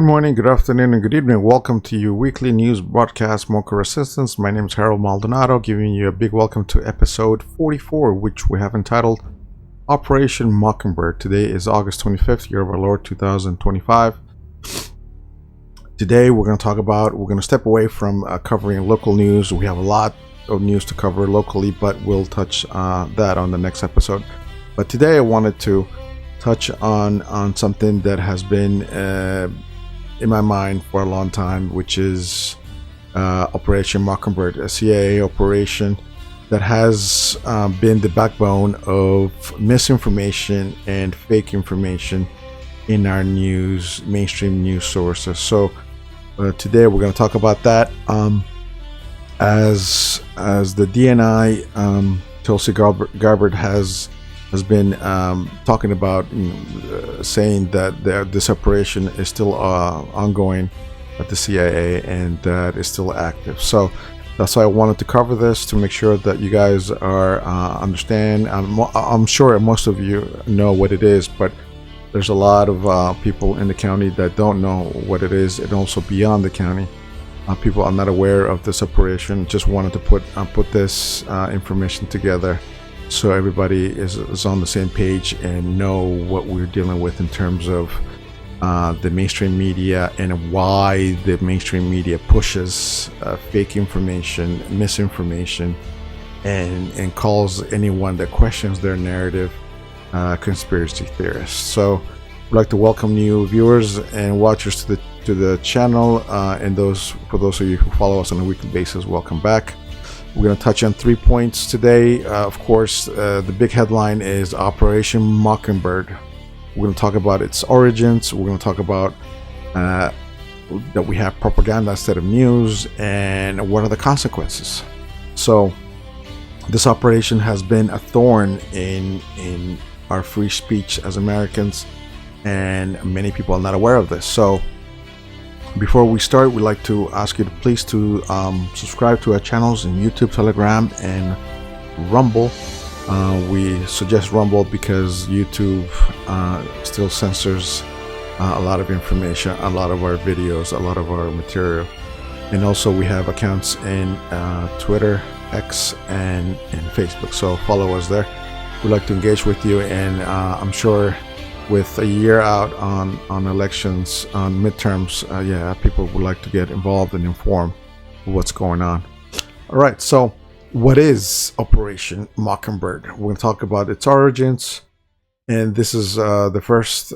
Good morning, good afternoon, and good evening. Welcome to your weekly news broadcast, MoCo Resistance. My name is Harold Maldonado, giving you a big welcome to episode 44, which we have entitled Operation Mockingbird. Today is August 25th, year of our Lord 2025. Today we're going to step away from covering local news. We have a lot of news to cover locally, but we'll touch that on the next episode. But today I wanted to touch on something that has been in my mind for a long time, which is Operation Mockingbird, a CIA operation that has been the backbone of misinformation and fake information in our news, mainstream news sources. So today we're going to talk about that. As the DNI, Tulsi Gabbard has been talking about, saying that this operation is still ongoing at the CIA and that is still active. So that's why I wanted to cover this, to make sure that you guys are understand. I'm sure most of you know what it is, but there's a lot of people in the county that don't know what it is, and also beyond the county. People are not aware of this operation. Just wanted to put this information together, so everybody is on the same page and know what we're dealing with in terms of the mainstream media and why the mainstream media pushes fake information, misinformation, and calls anyone that questions their narrative conspiracy theorists. So I'd like to welcome new viewers and watchers to the channel, and for those of you who follow us on a weekly basis, welcome back. We're going to touch on 3 points today. Of course, the big headline is Operation Mockingbird. We're going to talk about its origins. We're going to talk about that we have propaganda instead of news, and what are the consequences. So this operation has been a thorn in our free speech as Americans, and many people are not aware of this. So before we start, we'd like to ask you to please subscribe to our channels in YouTube, Telegram, and Rumble. We suggest Rumble because YouTube still censors a lot of information, a lot of our videos, a lot of our material. And also we have accounts in Twitter, X, and Facebook. So follow us there. We'd like to engage with you, and I'm sure with a year out on elections, on midterms, people would like to get involved and informed of what's going on. All right, so what is Operation Mockingbird? We're going to talk about its origins, and this is the first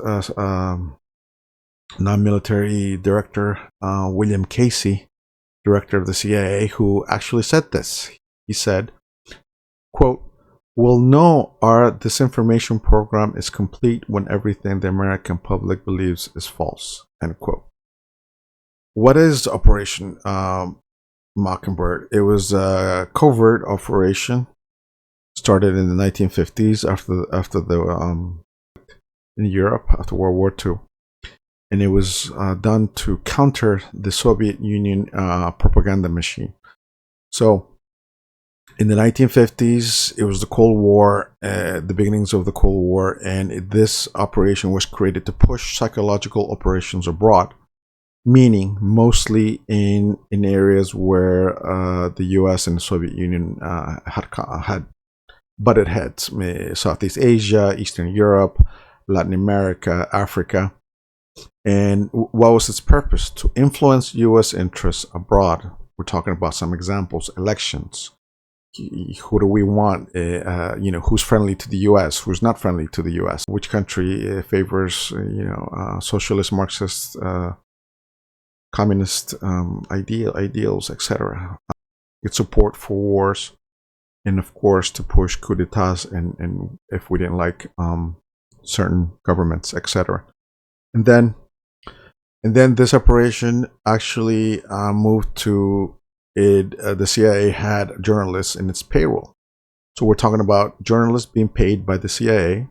non-military director, William Casey, director of the CIA, who actually said this. He said, quote, "We'll know our disinformation program is complete when everything the American public believes is false." End quote. What is Operation Mockingbird? It was a covert operation started in the 1950s after the in Europe after World War II, and it was done to counter the Soviet Union propaganda machine. So in the 1950s, it was the Cold War, the beginnings of the Cold War, and this operation was created to push psychological operations abroad, meaning mostly in areas where the US and the Soviet Union had butted heads: Southeast Asia, Eastern Europe, Latin America, Africa. And what was its purpose? To influence US interests abroad. We're talking about some examples: elections. Who do we want? Who's friendly to the U.S.? Who's not friendly to the U.S.? Which country favors, socialist, Marxist, communist ideals, etc. Its support for wars, and of course to push coups d'etats, and if we didn't like certain governments, etc. And then this operation actually moved to. The CIA had journalists in its payroll. So we're talking about journalists being paid by the CIA,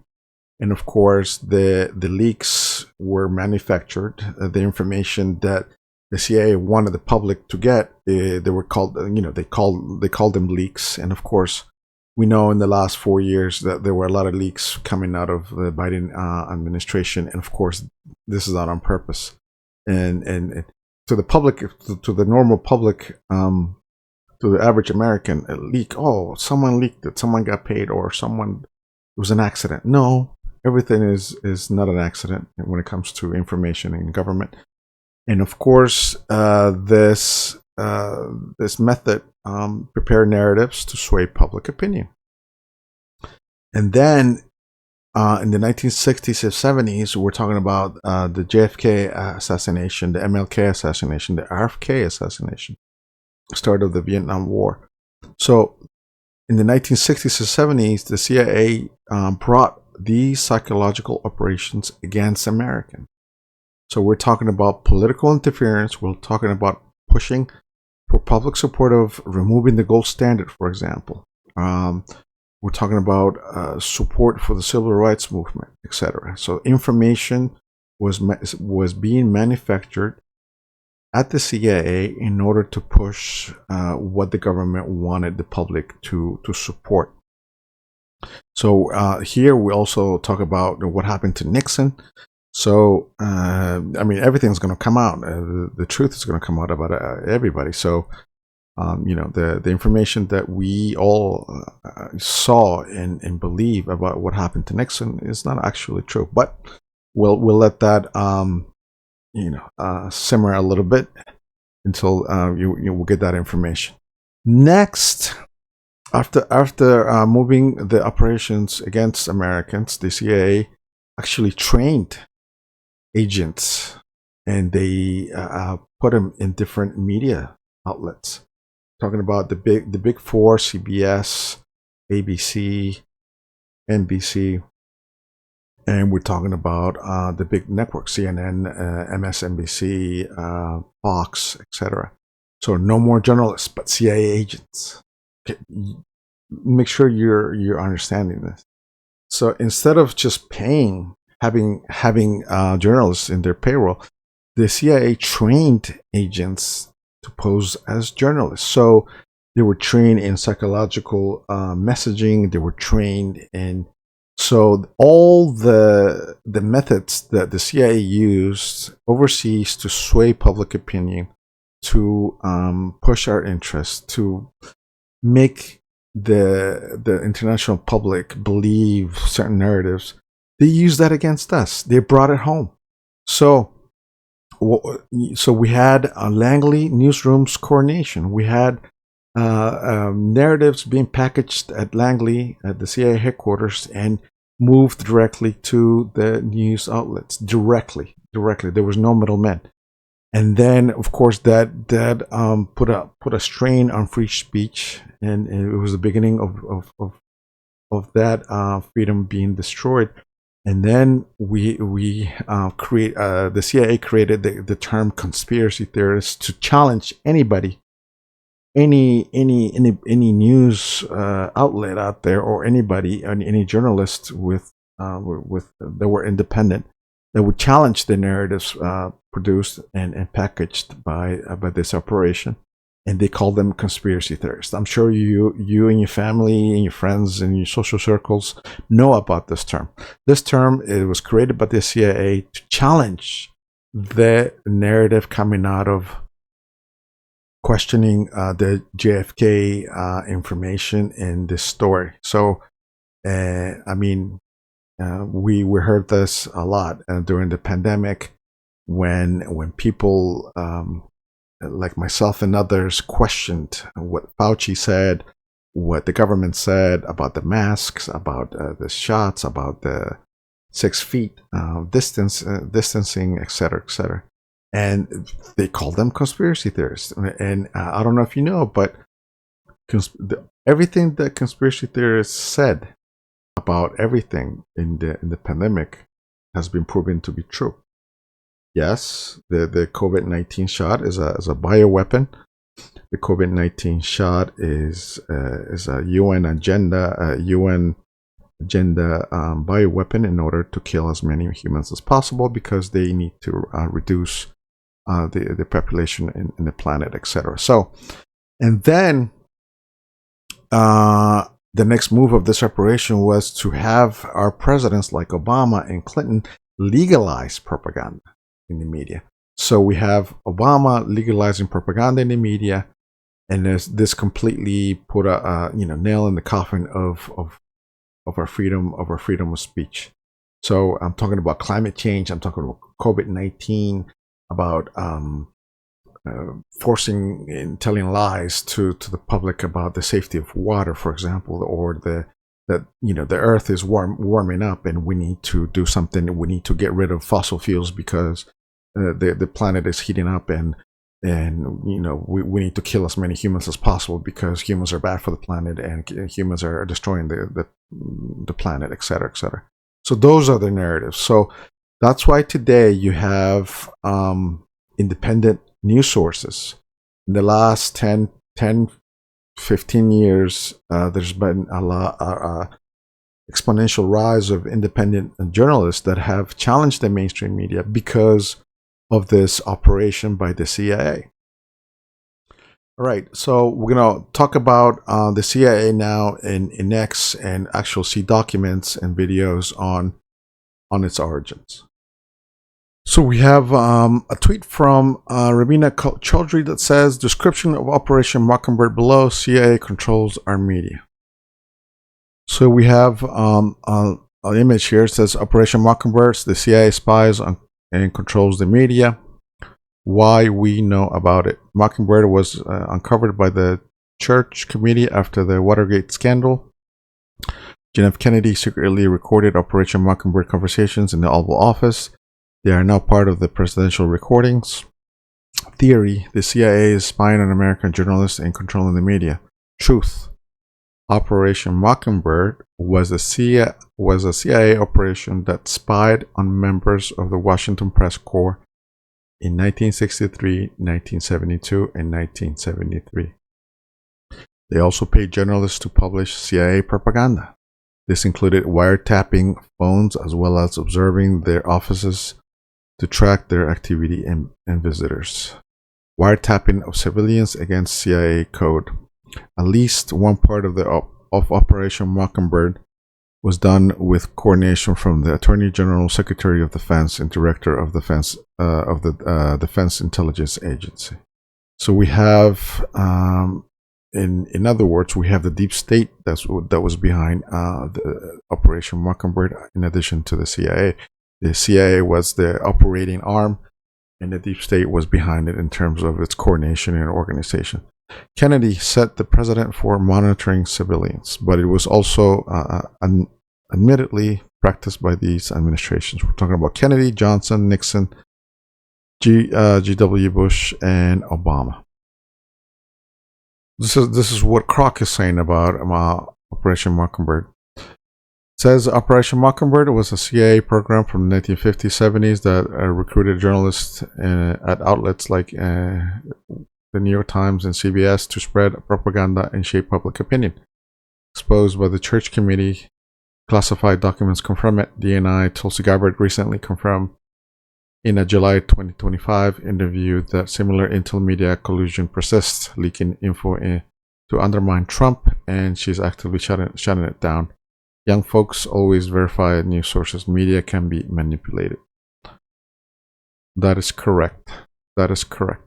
and of course the leaks were manufactured. The information that the CIA wanted the public to get, they were called, they called them leaks. And of course, we know in the last 4 years that there were a lot of leaks coming out of the Biden administration, and of course, this is not on purpose. and to the public, to the normal public, to the average American, a leak. Oh, someone leaked it. Someone got paid, or someone, it was an accident. No, everything is not an accident when it comes to information in government. And of course, this method prepare narratives to sway public opinion. And then in the 1960s and 70s, we're talking about the JFK assassination, the MLK assassination, the RFK assassination, start of the Vietnam War. So in the 1960s and 70s, the CIA brought these psychological operations against Americans. So we're talking about political interference. We're talking about pushing for public support of removing the gold standard, for example. We're talking about support for the civil rights movement, etc. So information was being manufactured at the CIA in order to push what the government wanted the public to support. So here we also talk about what happened to Nixon. So I mean, everything's going to come out. The truth is going to come out about everybody. So the information that we all saw and believe about what happened to Nixon is not actually true. But we'll let that simmer a little bit until you will get that information. Next, after moving the operations against Americans, the CIA actually trained agents, and they put them in different media outlets. Talking about the big four: CBS, ABC, NBC, and we're talking about the big networks: CNN, MSNBC, Fox, etc. So no more journalists, but CIA agents. Okay. Make sure you're understanding this. So instead of just paying, having journalists in their payroll, the CIA trained agents to pose as journalists. So they were trained in psychological messaging. They were trained in, so all the methods that the CIA used overseas to sway public opinion, to push our interests, to make the international public believe certain narratives, they used that against us. They brought it home. So we had Langley newsrooms coronation. We had narratives being packaged at Langley at the CIA headquarters and moved directly to the news outlets. Directly. There was no middlemen. And then, of course, that put a strain on free speech, and it was the beginning of that freedom being destroyed. And then we create the CIA created the term conspiracy theorists to challenge anybody, any news outlet out there, or anybody, any journalist with that were independent, that would challenge the narratives produced and packaged by this operation. And they call them conspiracy theorists. I'm sure you and your family and your friends and your social circles know about this term. This term, it was created by the CIA to challenge the narrative coming out of questioning the JFK information in this story. So, I mean, we heard this a lot during the pandemic when people like myself and others questioned what Fauci said, what the government said about the masks, about the shots, about the 6 feet distancing, etc., etc. And they called them conspiracy theorists. And I don't know if you know, but everything that conspiracy theorists said about everything in the pandemic has been proven to be true. Yes, the COVID-19 shot is a bioweapon. The COVID-19 shot is a UN agenda, bioweapon in order to kill as many humans as possible, because they need to reduce the population in the planet, etc. So, and then the next move of this operation was to have our presidents like Obama and Clinton legalize propaganda in the media. So we have Obama legalizing propaganda in the media, and this completely put a nail in the coffin of our freedom of speech. So I'm talking about climate change. I'm talking about COVID-19, about forcing and telling lies to the public about the safety of water, for example, or that the earth is warming up and we need to do something. We need to get rid of fossil fuels because the planet is heating up, and we need to kill as many humans as possible because humans are bad for the planet and humans are destroying the planet, etc., etc. So those are the narratives. So that's why today you have independent news sources. In the last 10, 15 years, there's been a exponential rise of independent journalists that have challenged the mainstream media because of this operation by the CIA. All right, so we're going to talk about the CIA now in X and actually see documents and videos on its origins. So we have a tweet from Rabina Chaudhry that says, description of Operation Mockingbird below, CIA controls our media. So we have an image here. It says Operation Mockingbird, the CIA spies on and controls the media. Why we know about it. Mockingbird was uncovered by the Church Committee after the Watergate scandal. John F. Kennedy secretly recorded Operation Mockingbird conversations in the Oval Office. They are now part of the presidential recordings. Theory: the CIA is spying on American journalists and controlling the media. Truth: Operation Mockingbird was a CIA operation that spied on members of the Washington Press Corps in 1963, 1972, and 1973. They also paid journalists to publish CIA propaganda. This included wiretapping phones as well as observing their offices to track their activity and visitors. Wiretapping of civilians against CIA code. At least one part of Operation Mockingbird was done with coordination from the Attorney General, Secretary of Defense, and Director of Defense of the Defense Intelligence Agency. So we have, in other words, we have the deep state that was behind the Operation Mockingbird, in addition to the CIA. The CIA was the operating arm, and the deep state was behind it in terms of its coordination and organization. Kennedy set the precedent for monitoring civilians, but it was also admittedly practiced by these administrations. We're talking about Kennedy, Johnson, Nixon, G.W. Bush, and Obama. This is what Kroc is saying about Operation Mockingbird. It says Operation Mockingbird was a CIA program from the 1950s, 70s that recruited journalists at outlets like the New York Times and CBS to spread propaganda and shape public opinion. Exposed by the Church Committee, classified documents confirm it. DNI Tulsi Gabbard recently confirmed in a July 2025 interview that similar intel media collusion persists, leaking info to undermine Trump, and she's actively shutting it down. Young folks always verify news sources. Media can be manipulated. That is correct. That is correct.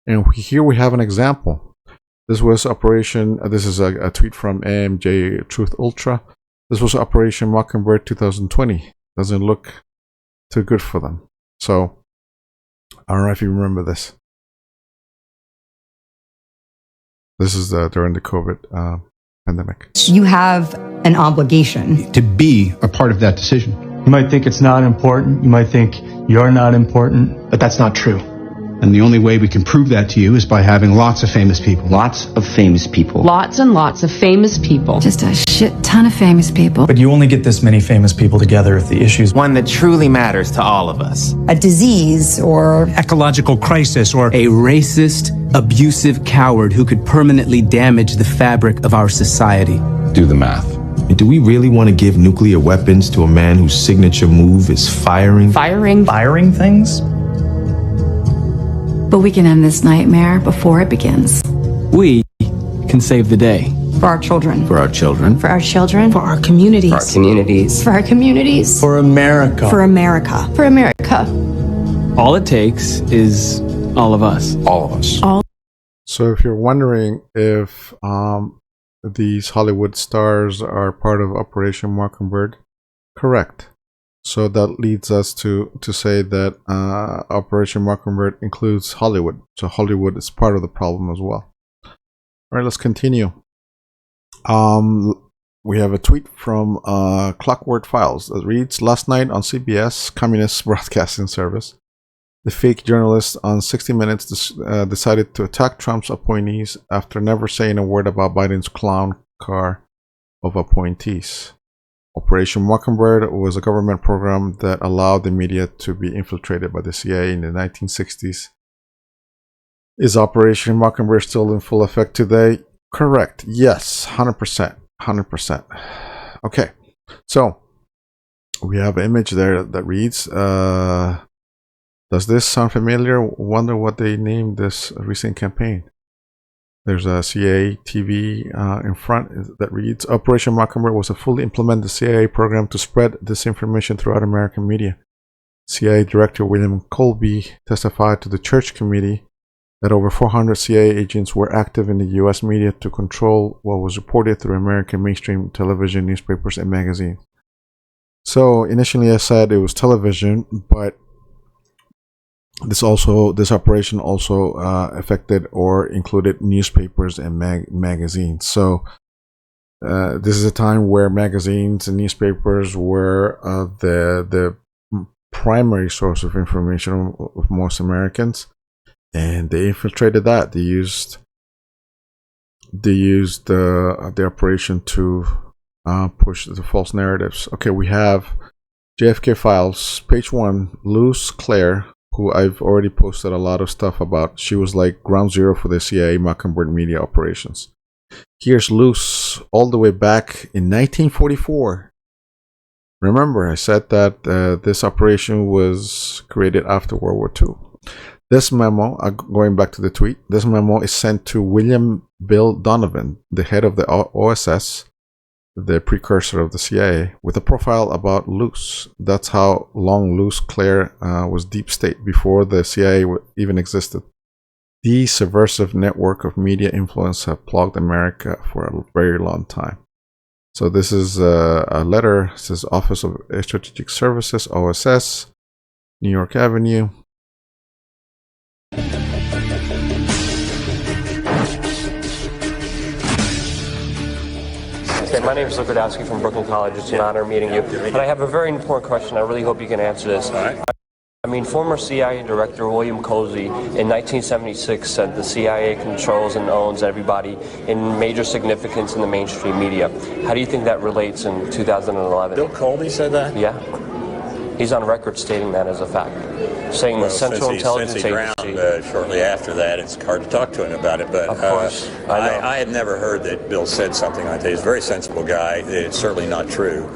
And here we have an example. This was Operation, this is a tweet from AMJ Truth Ultra. This was Operation Mockingbird 2020. Doesn't look too good for them. So, I don't know if you remember this. This is during the COVID pandemic. You have an obligation to be a part of that decision. You might think it's not important. You might think you're not important, but that's not true. And the only way we can prove that to you is by having lots of famous people. Lots of famous people. Lots and lots of famous people. Just a shit ton of famous people. But you only get this many famous people together if the issue's one that truly matters to all of us. A disease or ecological crisis or a racist, abusive coward who could permanently damage the fabric of our society. Do the math. Do we really want to give nuclear weapons to a man whose signature move is firing? Firing things? But we can end this nightmare before it begins. We can save the day. For our children. For our children. For our children. For our communities. For our communities. For our communities. For America. For America. For America. All it takes is all of us. All of us. So if you're wondering if these Hollywood stars are part of Operation Mockingbird, correct. So that leads us to say that Operation Mockingbird includes Hollywood. So Hollywood is part of the problem as well. All right, let's continue. We have a tweet from Clockwork Files that reads, last night on CBS, Communist Broadcasting Service, the fake journalist on 60 Minutes decided to attack Trump's appointees after never saying a word about Biden's clown car of appointees. Operation Mockingbird was a government program that allowed the media to be infiltrated by the CIA in the 1960s. Is Operation Mockingbird still in full effect today? Correct. Yes, 100%. 100%. Okay, so we have an image there that reads, does this sound familiar? Wonder what they named this recent campaign. There's a CIA TV in front that reads, Operation Mockingbird was a fully implemented CIA program to spread disinformation throughout American media. CIA Director William Colby testified to the Church Committee that over 400 CIA agents were active in the U.S. media to control what was reported through American mainstream television, newspapers, and magazines. So initially I said it was television, but this operation also affected or included newspapers and magazines. So this is a time where magazines and newspapers were the primary source of information of most Americans, and they infiltrated that. They used the operation to push the false narratives. Okay, we have JFK Files, page 1, Luz Claire, who I've already posted a lot of stuff about. She was like ground zero for the CIA Mockingbird media operations. Here's Luz all the way back in 1944. Remember, I said that this operation was created after World War II. This memo, going back to the tweet, this memo is sent to William Bill Donovan, the head of the OSS, the precursor of the CIA, with a profile about Luz. That's how long Luz Claire was deep state before the CIA even existed. The subversive network of media influence have plagued America for a very long time. So this is a letter. It says Office of Strategic Services, OSS, New York Avenue. Okay, my name is Luke Radowski from Brooklyn College. It's an honor meeting you. And I have a very important question. I really hope you can answer this. I mean, former CIA Director William Colby in 1976 said the CIA controls and owns everybody in major significance in the mainstream media. How do you think that relates in 2011? Bill Colby said that? Yeah. He's on record stating that as a fact. Saying the Central Intelligence Agency. Drowned, shortly after that, it's hard to talk to him about it. But of course, I had never heard that Bill said something like that. He's a very sensible guy. It's certainly not true.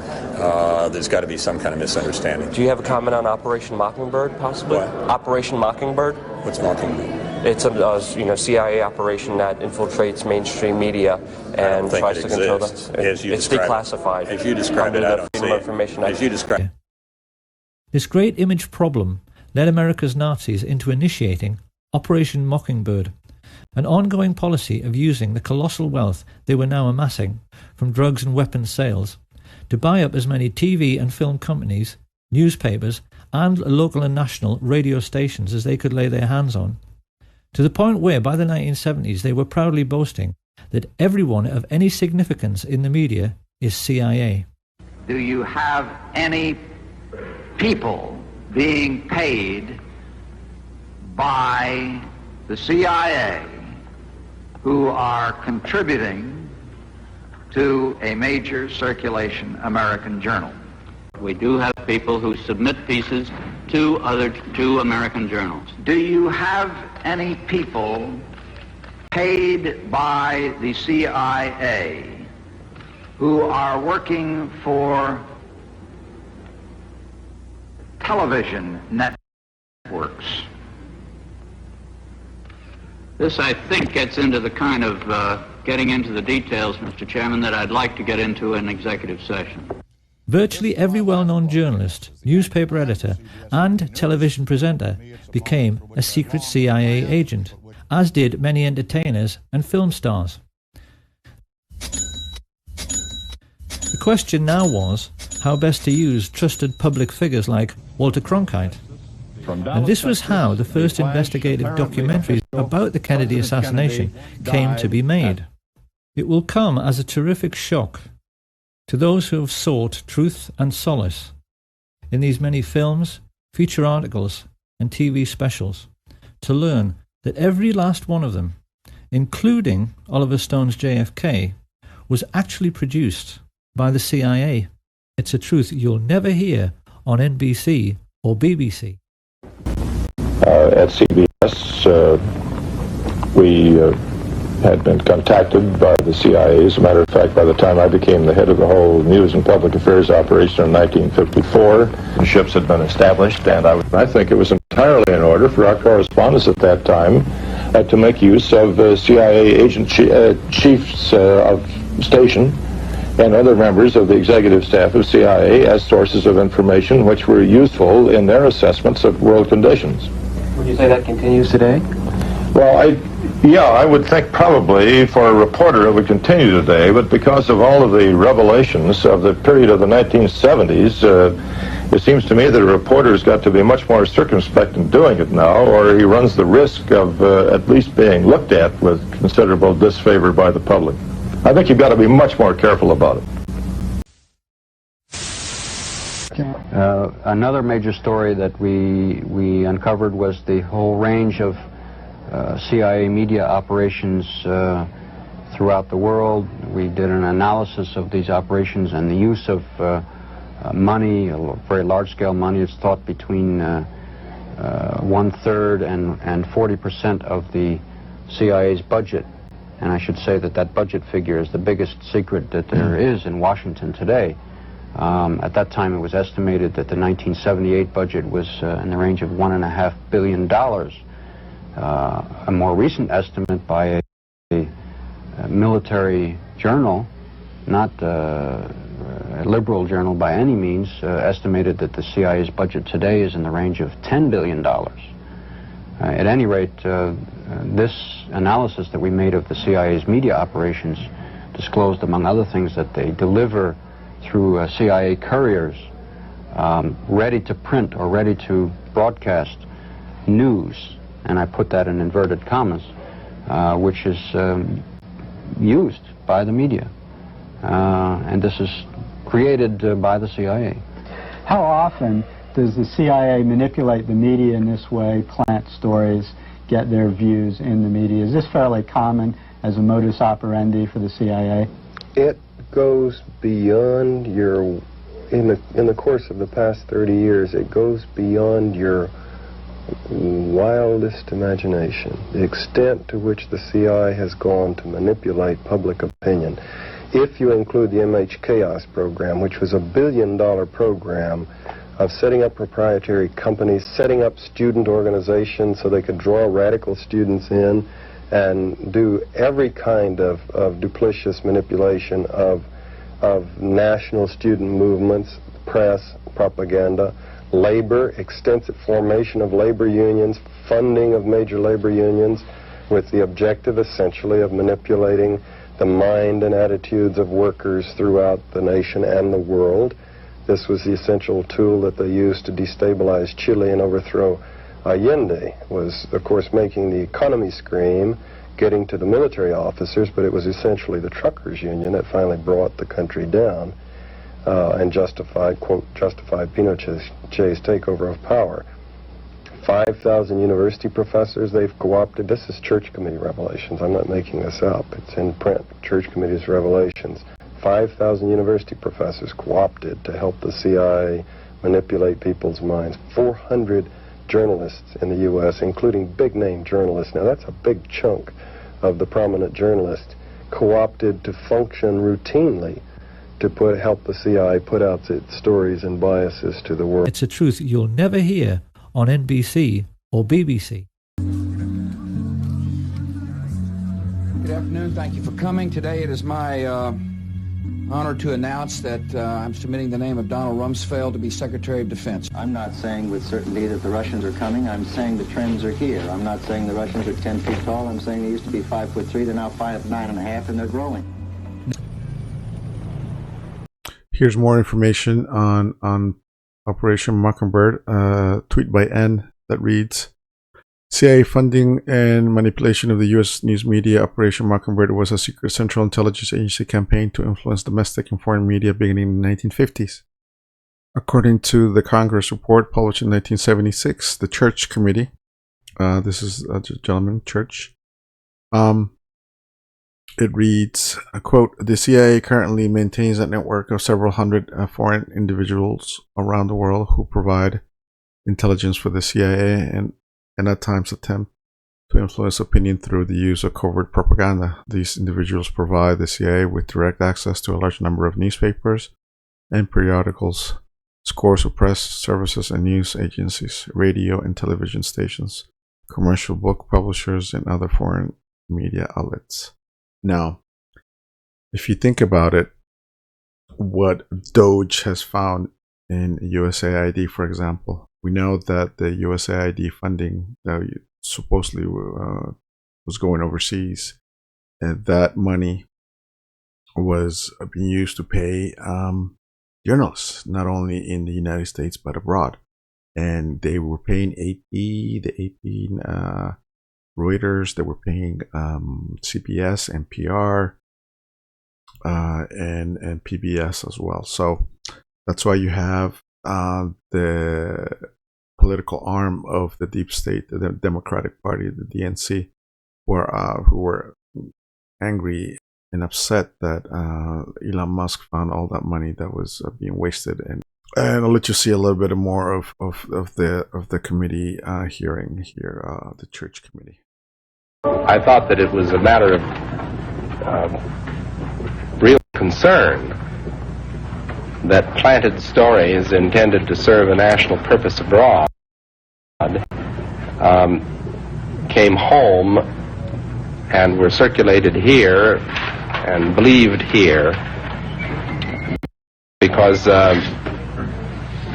There's got to be some kind of misunderstanding. Do you have a comment on Operation Mockingbird, possibly? What? Operation Mockingbird? What's Mockingbird? It's a CIA operation that infiltrates mainstream media and tries to control that. It's declassified. As you describe it, I don't see it. As you describe it. This great image problem led America's Nazis into initiating Operation Mockingbird, an ongoing policy of using the colossal wealth they were now amassing from drugs and weapons sales to buy up as many TV and film companies, newspapers, and local and national radio stations as they could lay their hands on, to the point where by the 1970s they were proudly boasting that everyone of any significance in the media is CIA. Do you have any people being paid by the CIA who are contributing to a major circulation American journal? We do have people who submit pieces to American journals. Do you have any people paid by the CIA who are working for television networks? This, I think, gets into the kind of getting into the details, Mr. Chairman, that I'd like to get into in executive session. Virtually every well-known journalist, newspaper editor, and television presenter became a secret CIA agent, as did many entertainers and film stars. The question now was how best to use trusted public figures like Walter Cronkite. And this was how the first investigative documentaries about the Kennedy assassination came to be made. It will come as a terrific shock to those who have sought truth and solace in these many films, feature articles, and TV specials, to learn that every last one of them, including Oliver Stone's JFK, was actually produced by the CIA. It's a truth you'll never hear on NBC or BBC. At CBS, we had been contacted by the CIA. As a matter of fact, by the time I became the head of the whole News and Public Affairs operation in 1954, the ships had been established, and I think it was entirely in order for our correspondents at that time to make use of CIA agent chiefs of station and other members of the executive staff of CIA as sources of information which were useful in their assessments of world conditions. Would you say that continues today? Well, I would think probably for a reporter it would continue today, but because of all of the revelations of the period of the 1970s, it seems to me that a reporter's got to be much more circumspect in doing it now, or he runs the risk of at least being looked at with considerable disfavor by the public. I think you've got to be much more careful about it. Another major story that we uncovered was the whole range of CIA media operations throughout the world. We did an analysis of these operations and the use of money, very large-scale money. It's thought between 1/3 and 40% of the CIA's budget. And I should say that that budget figure is the biggest secret that there is in Washington today. At that time, it was estimated that the 1978 budget was in the range of $1.5 billion. A more recent estimate by a military journal, not a liberal journal by any means, estimated that the CIA's budget today is in the range of $10 billion. At any rate, this analysis that we made of the CIA's media operations disclosed, among other things, that they deliver through CIA couriers ready to print or ready to broadcast news, and I put that in inverted commas, which is used by the media. And this is created by the CIA. How often does the CIA manipulate the media in this way, plant stories, get their views in the media? Is this fairly common as a modus operandi for the CIA? It goes beyond your, in the course of the past 30 years, it goes beyond your wildest imagination, the extent to which the CIA has gone to manipulate public opinion. If you include the MH Chaos program, which was $1 billion program of setting up proprietary companies, setting up student organizations so they could draw radical students in and do every kind of duplicitous manipulation of national student movements, press, propaganda, labor, extensive formation of labor unions, funding of major labor unions, with the objective essentially of manipulating the mind and attitudes of workers throughout the nation and the world. This was the essential tool that they used to destabilize Chile and overthrow Allende, was of course making the economy scream, getting to the military officers, but it was essentially the truckers union that finally brought the country down and justified, quote, justified Pinochet's takeover of power. 5,000 university professors they've co-opted. This is Church Committee revelations. I'm not making this up. It's in print. Church Committee's revelations. 5,000 university professors co-opted to help the CIA manipulate people's minds. 400 journalists in the U.S., including big-name journalists. Now, that's a big chunk of the prominent journalists co-opted to function routinely to help the CIA put out its stories and biases to the world. It's a truth you'll never hear on NBC or BBC. Good afternoon. Thank you for coming. Today it is my Honored to announce that I'm submitting the name of Donald Rumsfeld to be Secretary of Defense. I'm not saying with certainty that the Russians are coming. I'm saying the trends are here. I'm not saying the Russians are 10 feet tall. I'm saying they used to be 5'3". They're now 5'9.5", and they're growing. Here's more information on Operation Mockingbird. Tweet by N that reads, CIA funding and manipulation of the U.S. news media. Operation Mockingbird was a secret Central Intelligence Agency campaign to influence domestic and foreign media beginning in the 1950s. According to the Congress report published in 1976, the Church Committee, this is a gentleman, Church, it reads, quote, the CIA currently maintains a network of several hundred foreign individuals around the world who provide intelligence for the CIA and at times attempt to influence opinion through the use of covert propaganda. These individuals provide the CIA with direct access to a large number of newspapers and periodicals, scores of press services and news agencies, radio and television stations, commercial book publishers, and other foreign media outlets. Now, if you think about it, what Doge has found in USAID, for example, we know that the USAID funding that supposedly was going overseas, and that money was being used to pay journalists, not only in the United States but abroad. And they were paying AP, Reuters, they were paying CBS, NPR, and PBS as well. So that's why you have the political arm of the deep state, the Democratic Party, the DNC, who were angry and upset that Elon Musk found all that money that was being wasted. And I'll let you see a little bit more of the committee hearing here, the Church Committee. I thought that it was a matter of real concern that planted stories intended to serve a national purpose abroad came home and were circulated here and believed here, because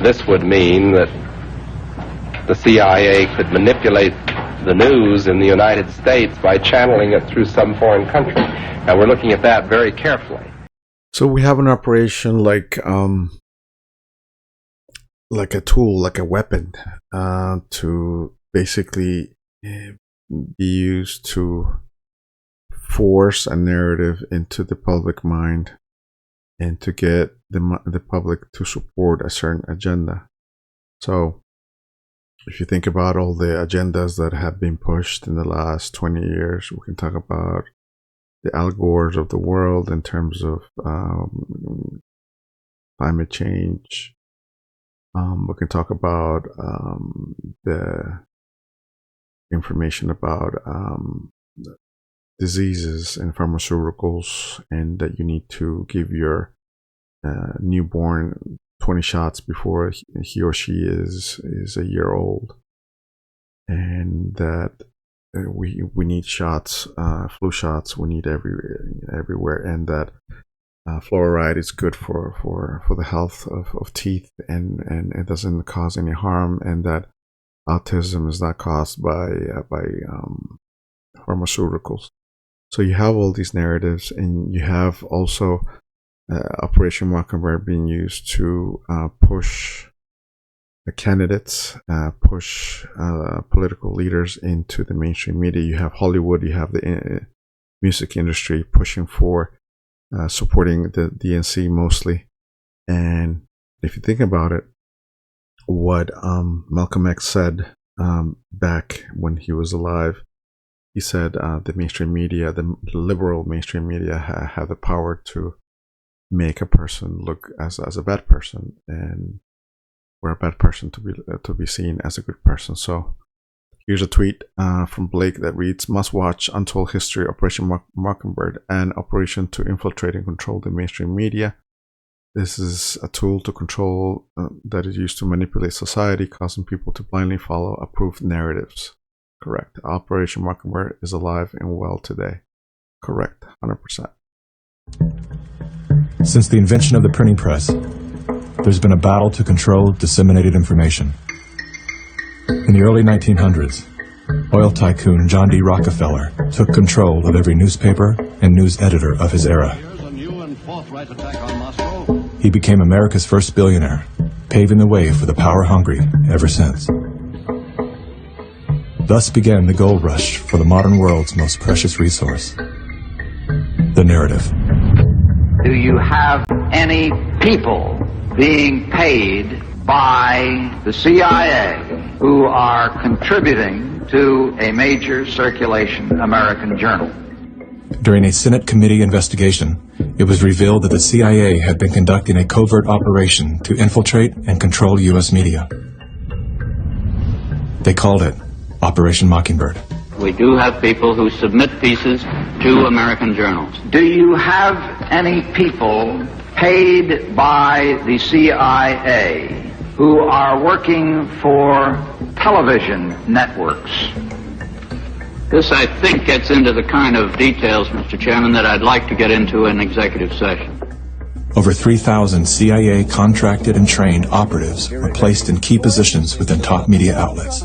this would mean that the CIA could manipulate the news in the United States by channeling it through some foreign country. Now we're looking at that very carefully. So we have an operation like a tool, like a weapon, to basically be used to force a narrative into the public mind and to get the public to support a certain agenda. So if you think about all the agendas that have been pushed in the last 20 years, we can talk about the Al Gores of the world in terms of climate change. We can talk about the information about diseases and pharmaceuticals, and that you need to give your newborn 20 shots before he or she is a year old, and that we need shots, flu shots, we need everywhere, and that fluoride is good for the health of teeth, and it doesn't cause any harm, and that autism is not caused by pharmaceuticals. So you have all these narratives, and you have also Operation Mockingbird being used to push candidates, push political leaders into the mainstream media. You have Hollywood, you have the music industry pushing for supporting the DNC mostly. And if you think about it, what Malcolm X said back when he was alive, he said the mainstream media, the liberal mainstream media, have the power to make a person look as a bad person, and for a bad person to be seen as a good person. So here's a tweet from Blake that reads, "Must watch Untold History, Operation Mockingbird, an operation to infiltrate and control the mainstream media. This is a tool to control that is used to manipulate society, causing people to blindly follow approved narratives." Correct. Operation Mockingbird is alive and well today. Correct. 100%. Since the invention of the printing press, there's been a battle to control disseminated information. In the early 1900s, oil tycoon John D. Rockefeller took control of every newspaper and news editor of his era. He became America's first billionaire, paving the way for the power-hungry ever since. Thus began the gold rush for the modern world's most precious resource, the narrative. Do you have any people being paid by the CIA who are contributing to a major circulation American journal? During a Senate committee investigation, it was revealed that the CIA had been conducting a covert operation to infiltrate and control U.S. media. They called it Operation Mockingbird. We do have people who submit pieces to American journals. Do you have any people paid by the CIA who are working for television networks? This, I think, gets into the kind of details, Mr. Chairman, that I'd like to get into in executive session. Over 3,000 CIA contracted and trained operatives were placed in key positions within top media outlets.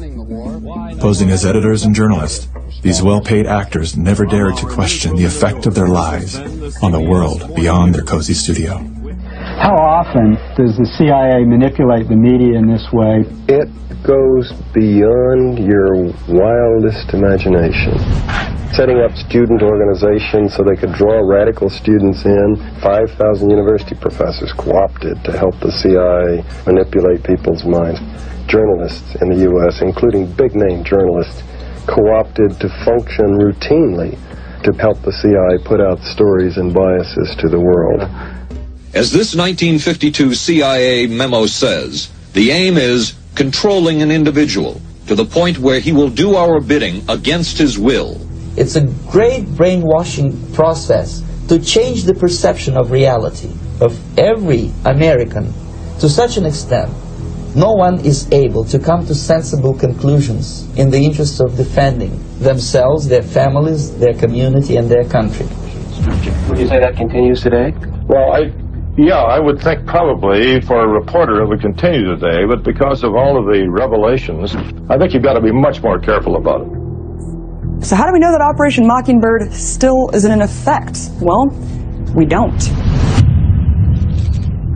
Posing as editors and journalists, these well-paid actors never dared to question the effect of their lives on the world beyond their cozy studio. How often does the CIA manipulate the media in this way? It goes beyond your wildest imagination. Setting up student organizations so they could draw radical students in. 5,000 university professors co-opted to help the CIA manipulate people's minds. Journalists in the U.S., including big-name journalists, co-opted to function routinely to help the CIA put out stories and biases to the world. As this 1952 CIA memo says, the aim is controlling an individual to the point where he will do our bidding against his will. It's a great brainwashing process to change the perception of reality of every American to such an extent no one is able to come to sensible conclusions in the interest of defending themselves, their families, their community, and their country. Would you say that continues today? Well, I would think probably for a reporter it would continue today, but because of all of the revelations, I think you've got to be much more careful about it. So how do we know that Operation Mockingbird still isn't in effect? Well, we don't.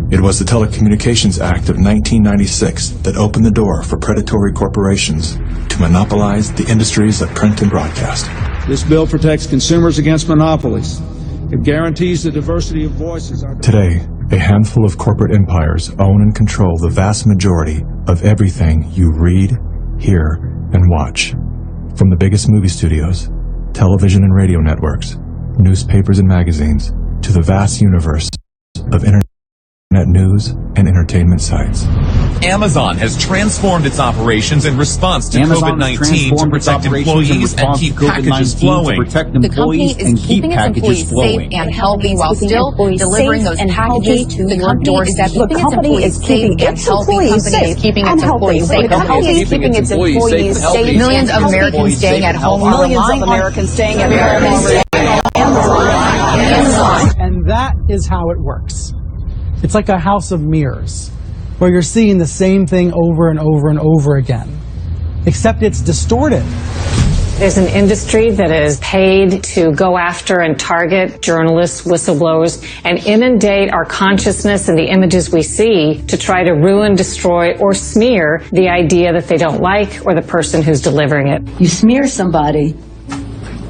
It was the Telecommunications Act of 1996 that opened the door for predatory corporations to monopolize the industries of print and broadcast. This bill protects consumers against monopolies. It guarantees the diversity of voices. Today, a handful of corporate empires own and control the vast majority of everything you read, hear, and watch. From the biggest movie studios, television and radio networks, newspapers and magazines, to the vast universe of internet news and entertainment sites. Amazon has transformed its operations in response to COVID-19 to protect employees and keep packages flowing. The company is keeping its employees safe and healthy while still delivering those packages to your doorstep. The company is keeping its employees safe and healthy. The company is keeping its employees safe. Millions of Americans staying at home. Millions of Americans staying at home. And that is how it works. It's like a house of mirrors, where you're seeing the same thing over and over and over again, except it's distorted. There's an industry that is paid to go after and target journalists, whistleblowers, and inundate our consciousness and the images we see to try to ruin, destroy, or smear the idea that they don't like or the person who's delivering it. You smear somebody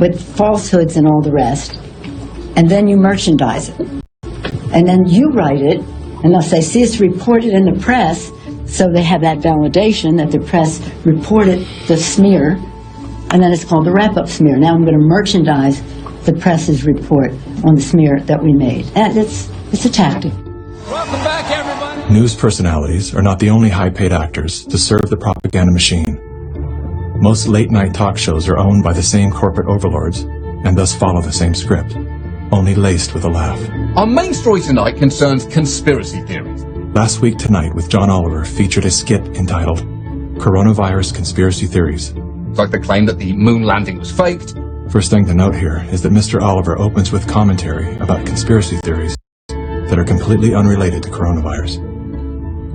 with falsehoods and all the rest, and then you merchandise it. And then you write it, and they'll say, see, it's reported in the press, so they have that validation that the press reported the smear, and then it's called the wrap-up smear. Now I'm going to merchandise the press's report on the smear that we made. And it's a tactic. Welcome back, everybody. News personalities are not the only high-paid actors to serve the propaganda machine. Most late-night talk shows are owned by the same corporate overlords, and thus follow the same script, only laced with a laugh. Our main story tonight concerns conspiracy theories. Last Week Tonight with John Oliver featured a skit entitled Coronavirus Conspiracy Theories. It's like the claim that the moon landing was faked. First thing to note here is that Mr. Oliver opens with commentary about conspiracy theories, that are completely unrelated to coronavirus.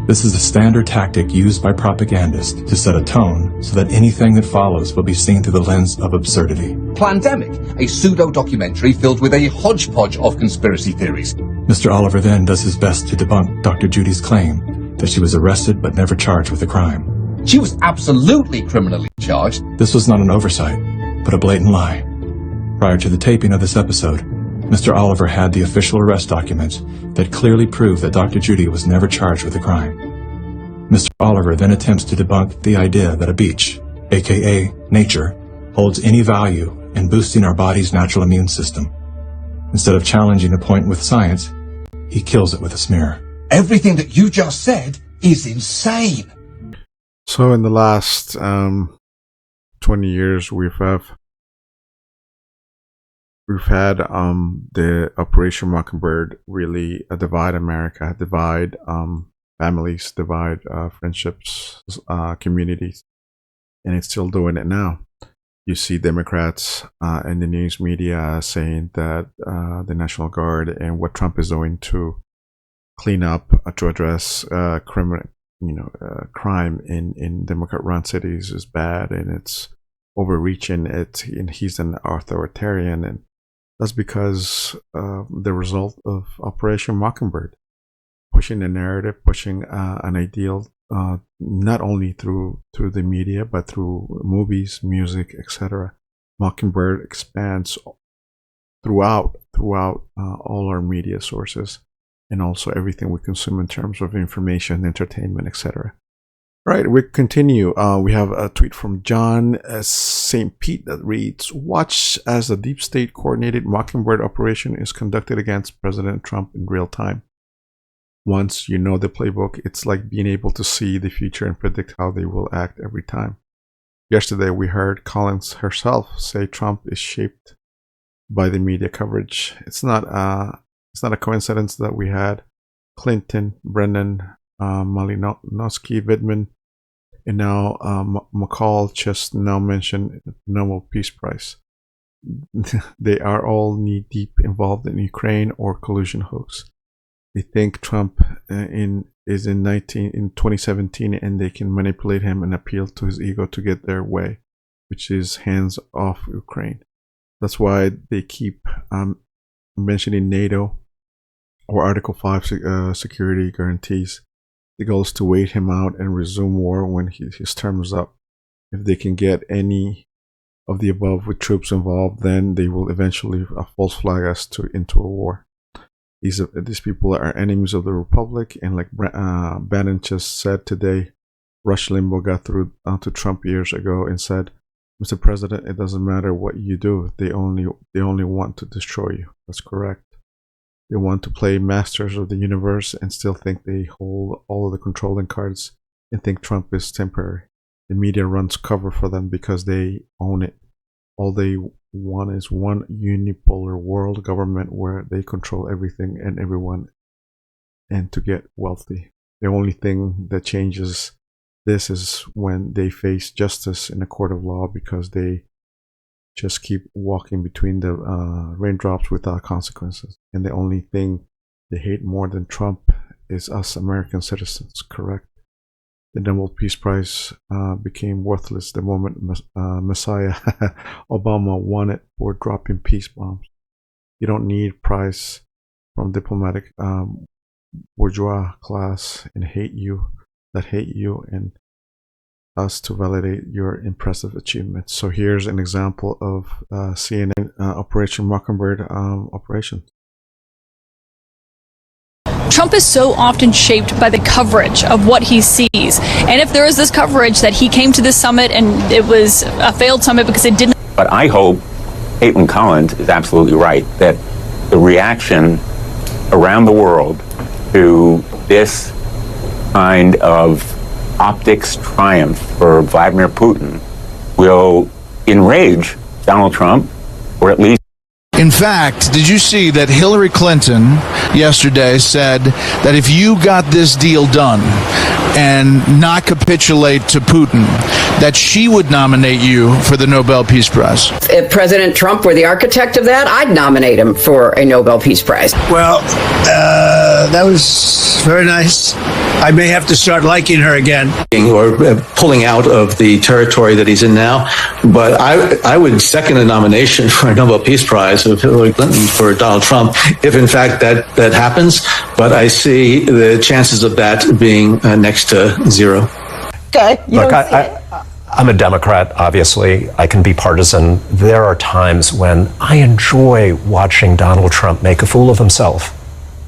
This is a standard tactic used by propagandists to set a tone so that anything that follows will be seen through the lens of absurdity. Plandemic, a pseudo-documentary filled with a hodgepodge of conspiracy theories. Mr. Oliver then does his best to debunk Dr. Judy's claim that she was arrested but never charged with a crime. She was absolutely criminally charged. This was not an oversight, but a blatant lie. Prior to the taping of this episode, Mr. Oliver had the official arrest documents that clearly prove that Dr. Judy was never charged with a crime. Mr. Oliver then attempts to debunk the idea that a beach, aka nature, holds any value in boosting our body's natural immune system. Instead of challenging a point with science, he kills it with a smear. Everything that you just said is insane. So in the last 20 years, we've had the Operation Mockingbird really divide America, divide families, divide friendships, communities, and it's still doing it now. You see Democrats in the news media saying that the National Guard and what Trump is doing to clean up, to address crime in Democrat-run cities is bad, and it's overreaching. And he's an authoritarian, and that's because the result of Operation Mockingbird, pushing a narrative, pushing an ideal, not only through the media but through movies, music, etc. Mockingbird expands throughout all our media sources, and also everything we consume in terms of information, entertainment, etc. Right, we continue. We have a tweet from John St. Pete that reads, "Watch as the deep state coordinated Mockingbird operation is conducted against President Trump in real time. Once you know the playbook, it's like being able to see the future and predict how they will act every time. Yesterday, we heard Collins herself say Trump is shaped by the media coverage. It's not a coincidence that we had Clinton, Brennan, Malinowski, Vidman, and now McCall just now mentioned the Nobel Peace Prize. They are all knee-deep involved in Ukraine or collusion hoax. They think Trump is in 2017, and they can manipulate him and appeal to his ego to get their way, which is hands off Ukraine. That's why they keep mentioning NATO or Article 5 security guarantees. The goal is to wait him out and resume war when his term is up. If they can get any of the above with troops involved, then they will eventually false flag us into a war. These people are enemies of the Republic, and like Bannon just said today, Rush Limbaugh got through to Trump years ago and said, "Mr. President, it doesn't matter what you do. They only want to destroy you." That's correct. They want to play masters of the universe and still think they hold all of the controlling cards and think Trump is temporary. The media runs cover for them because they own it. All they want is one unipolar world government where they control everything and everyone, and to get wealthy. The only thing that changes this is when they face justice in a court of law, because they just keep walking between the raindrops without consequences. And the only thing they hate more than Trump is us American citizens, correct? The Nobel Peace Prize became worthless the moment Messiah Obama won it for dropping peace bombs. You don't need prize from diplomatic bourgeois class and hate you and us to validate your impressive achievements. So here's an example of CNN Operation Mockingbird operation. Trump is so often shaped by the coverage of what he sees. And if there is this coverage that he came to this summit and it was a failed summit because it didn't. But I hope Caitlin Collins is absolutely right, that the reaction around the world to this kind of optics triumph for Vladimir Putin will enrage Donald Trump, or at least. In fact, did you see that Hillary Clinton yesterday said that if you got this deal done and not capitulate to Putin, that she would nominate you for the Nobel Peace Prize? If President Trump were the architect of that, I'd nominate him for a Nobel Peace Prize. Well, That was very nice. I may have to start liking her again. Who are pulling out of the territory that he's in now. But I would second a nomination for a Nobel Peace Prize of Hillary Clinton for Donald Trump, if in fact that happens. But I see the chances of that being next to zero. Okay. Look, I'm a Democrat, obviously. I can be partisan. There are times when I enjoy watching Donald Trump make a fool of himself.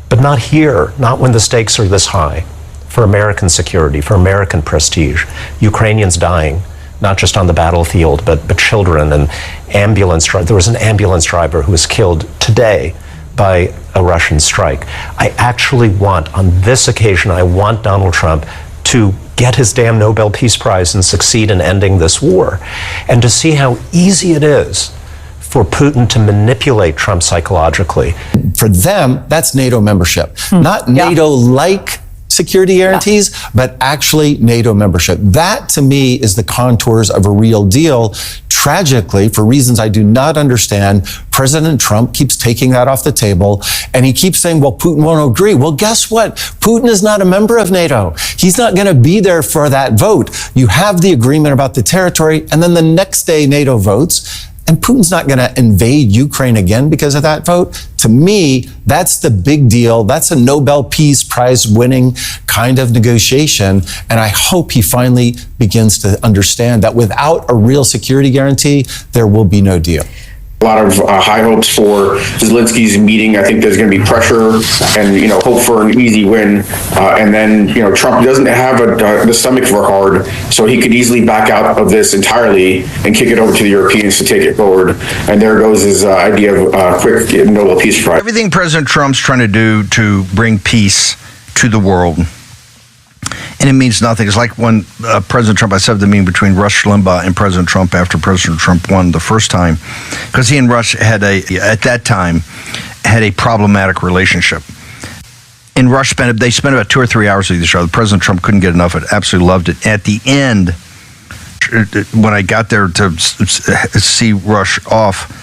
But not here, not when the stakes are this high. For American security, for American prestige, Ukrainians dying, not just on the battlefield, but children and ambulance drivers. There was an ambulance driver who was killed today by a Russian strike. I actually want, on this occasion, I want Donald Trump to get his damn Nobel Peace Prize and succeed in ending this war. And to see how easy it is for Putin to manipulate Trump psychologically. For them, that's NATO membership. Not NATO-like security guarantees, but actually NATO membership. That, to me, is the contours of a real deal. Tragically, for reasons I do not understand, President Trump keeps taking that off the table, and he keeps saying, well, Putin won't agree. Well, guess what? Putin is not a member of NATO. He's not going to be there for that vote. You have the agreement about the territory, and then the next day NATO votes, and Putin's not going to invade Ukraine again because of that vote. To me, that's the big deal. That's a Nobel Peace Prize winning kind of negotiation. And I hope he finally begins to understand that without a real security guarantee, there will be no deal. A lot of high hopes for Zelensky's meeting. I think there's going to be pressure and, hope for an easy win. And then, Trump doesn't have the stomach for hard, so he could easily back out of this entirely and kick it over to the Europeans to take it forward. And there goes his idea of a quick Nobel Peace Prize. Everything President Trump's trying to do to bring peace to the world, and it means nothing. It's like when President Trump, I said the meeting between Rush Limbaugh and President Trump after President Trump won the first time, because he and Rush at that time had a problematic relationship. And Rush spent about 2 or 3 hours with each other. President Trump couldn't get enough of it, absolutely loved it. At the end, when I got there to see Rush off,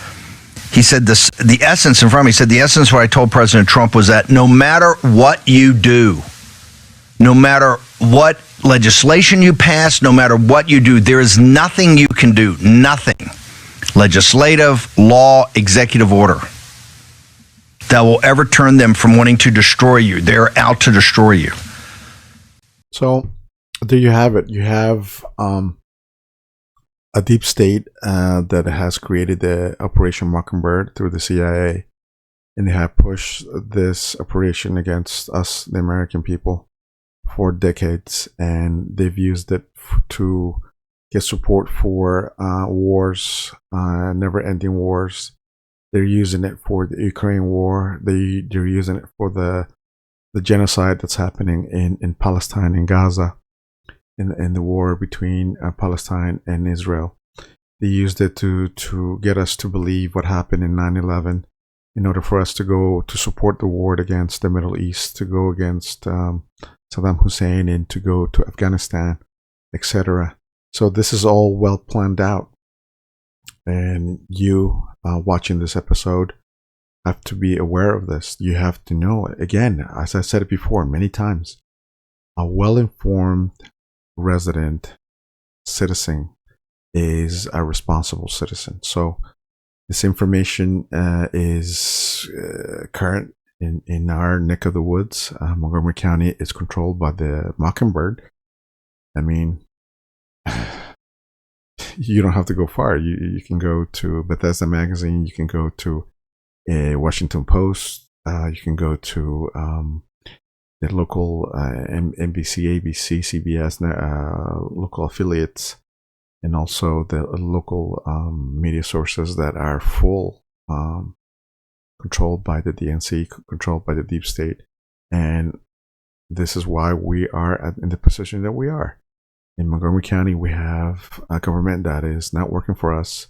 he said the essence in front of me, he said the essence of what I told President Trump was that no matter what you do, no matter what legislation you pass, no matter what you do, there is nothing you can do, nothing, legislative, law, executive order, that will ever turn them from wanting to destroy you. They're out to destroy you. So there you have it. You have a deep state that has created the Operation Mockingbird through the CIA, and they have pushed this operation against us, the American people, for decades, and they've used it to get support for wars, never-ending wars. They're using it for the Ukraine war. They're using it for the genocide that's happening in Palestine, in Gaza, in the war between Palestine and Israel. They used it to get us to believe what happened in 9/11, in order for us to go to support the war against the Middle East, to go against Saddam Hussein, and to go to Afghanistan, etc. So this is all well planned out. And you, watching this episode, have to be aware of this. You have to know, again, as I said it before many times, a well-informed resident citizen is a responsible citizen. So this information is current in our neck of the woods. Montgomery County is controlled by the Mockingbird. I mean, you don't have to go far. You can go to Bethesda Magazine. You can go to Washington Post. You can go to the local NBC, ABC, CBS, local affiliates, and also the local media sources that are full controlled by the DNC, controlled by the deep state. And this is why we are in the position that we are. In Montgomery County, we have a government that is not working for us,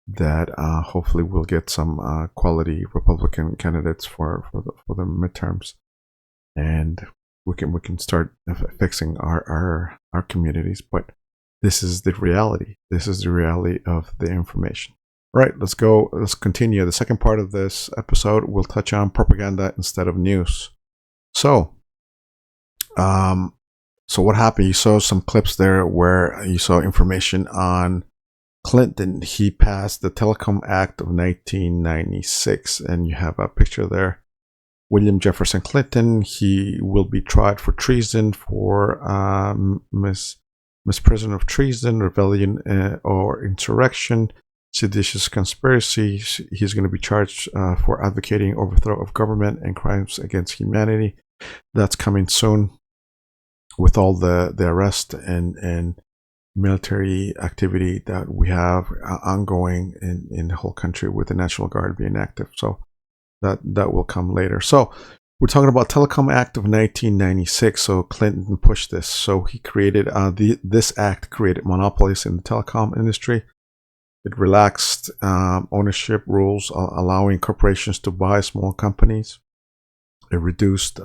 that hopefully will get some quality Republican candidates for the midterms. And we can start fixing our communities. But this is the reality. This is the reality of the information. All right, let's go. Let's continue. The second part of this episode will touch on propaganda instead of news. So, so what happened? You saw some clips there where you saw information on Clinton. He passed the Telecom Act of 1996, and you have a picture there. William Jefferson Clinton. He will be tried for treason, for misprision of treason, rebellion or insurrection, seditious conspiracy. He's going to be charged for advocating overthrow of government and crimes against humanity. That's coming soon, with all the arrest and military activity that we have ongoing in the whole country, with the National Guard being active. So that will come later. So we're talking about Telecom Act of 1996. So Clinton pushed this. So he created this act created monopolies in the telecom industry. It relaxed ownership rules, allowing corporations to buy small companies. It reduced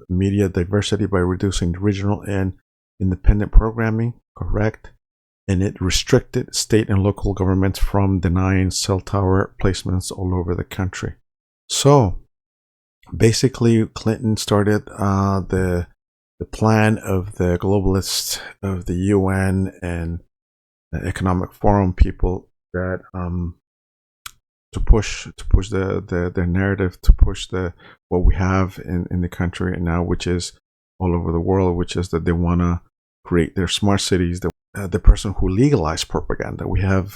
media diversity by reducing regional and independent programming, correct? And it restricted state and local governments from denying cell tower placements all over the country. So basically, Clinton started the plan of the globalists, of the UN and the Economic Forum people, that to push the narrative, to push what we have in the country now, which is all over the world, which is that they want to create their smart cities. The person who legalized propaganda, we have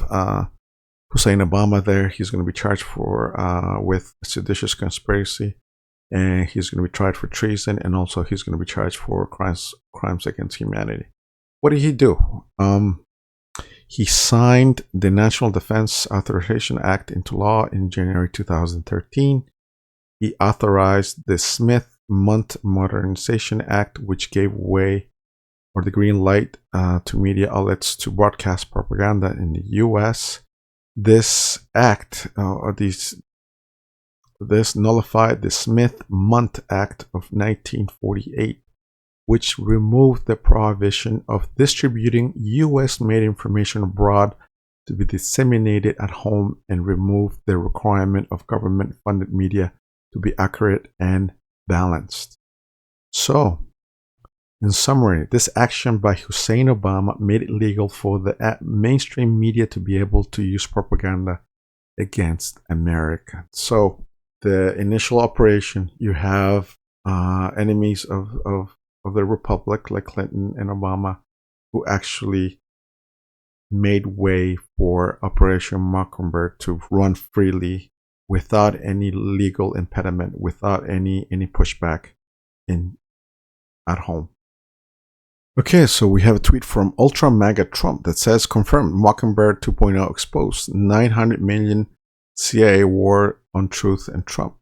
Hussein Obama there. He's going to be charged for with seditious conspiracy, and he's going to be tried for treason, and also he's going to be charged for crimes against humanity. What did he do? He signed the National Defense Authorization Act into law in January 2013. He authorized the Smith-Mundt Modernization Act, which gave way, or the green light, to media outlets to broadcast propaganda in the U.S. This act, this nullified the Smith-Mundt Act of 1948, which removed the prohibition of distributing U.S.-made information abroad to be disseminated at home, and removed the requirement of government-funded media to be accurate and balanced. So, in summary, this action by Hussein Obama made it legal for the mainstream media to be able to use propaganda against America. So, the initial operation, you have enemies of the Republic like Clinton and Obama, who actually made way for Operation Mockingbird to run freely without any legal impediment, without any pushback at home. Okay, so we have a tweet from Ultra MAGA Trump that says, confirmed, Mockingbird 2.0 exposed, 900 million CIA war on truth and Trump.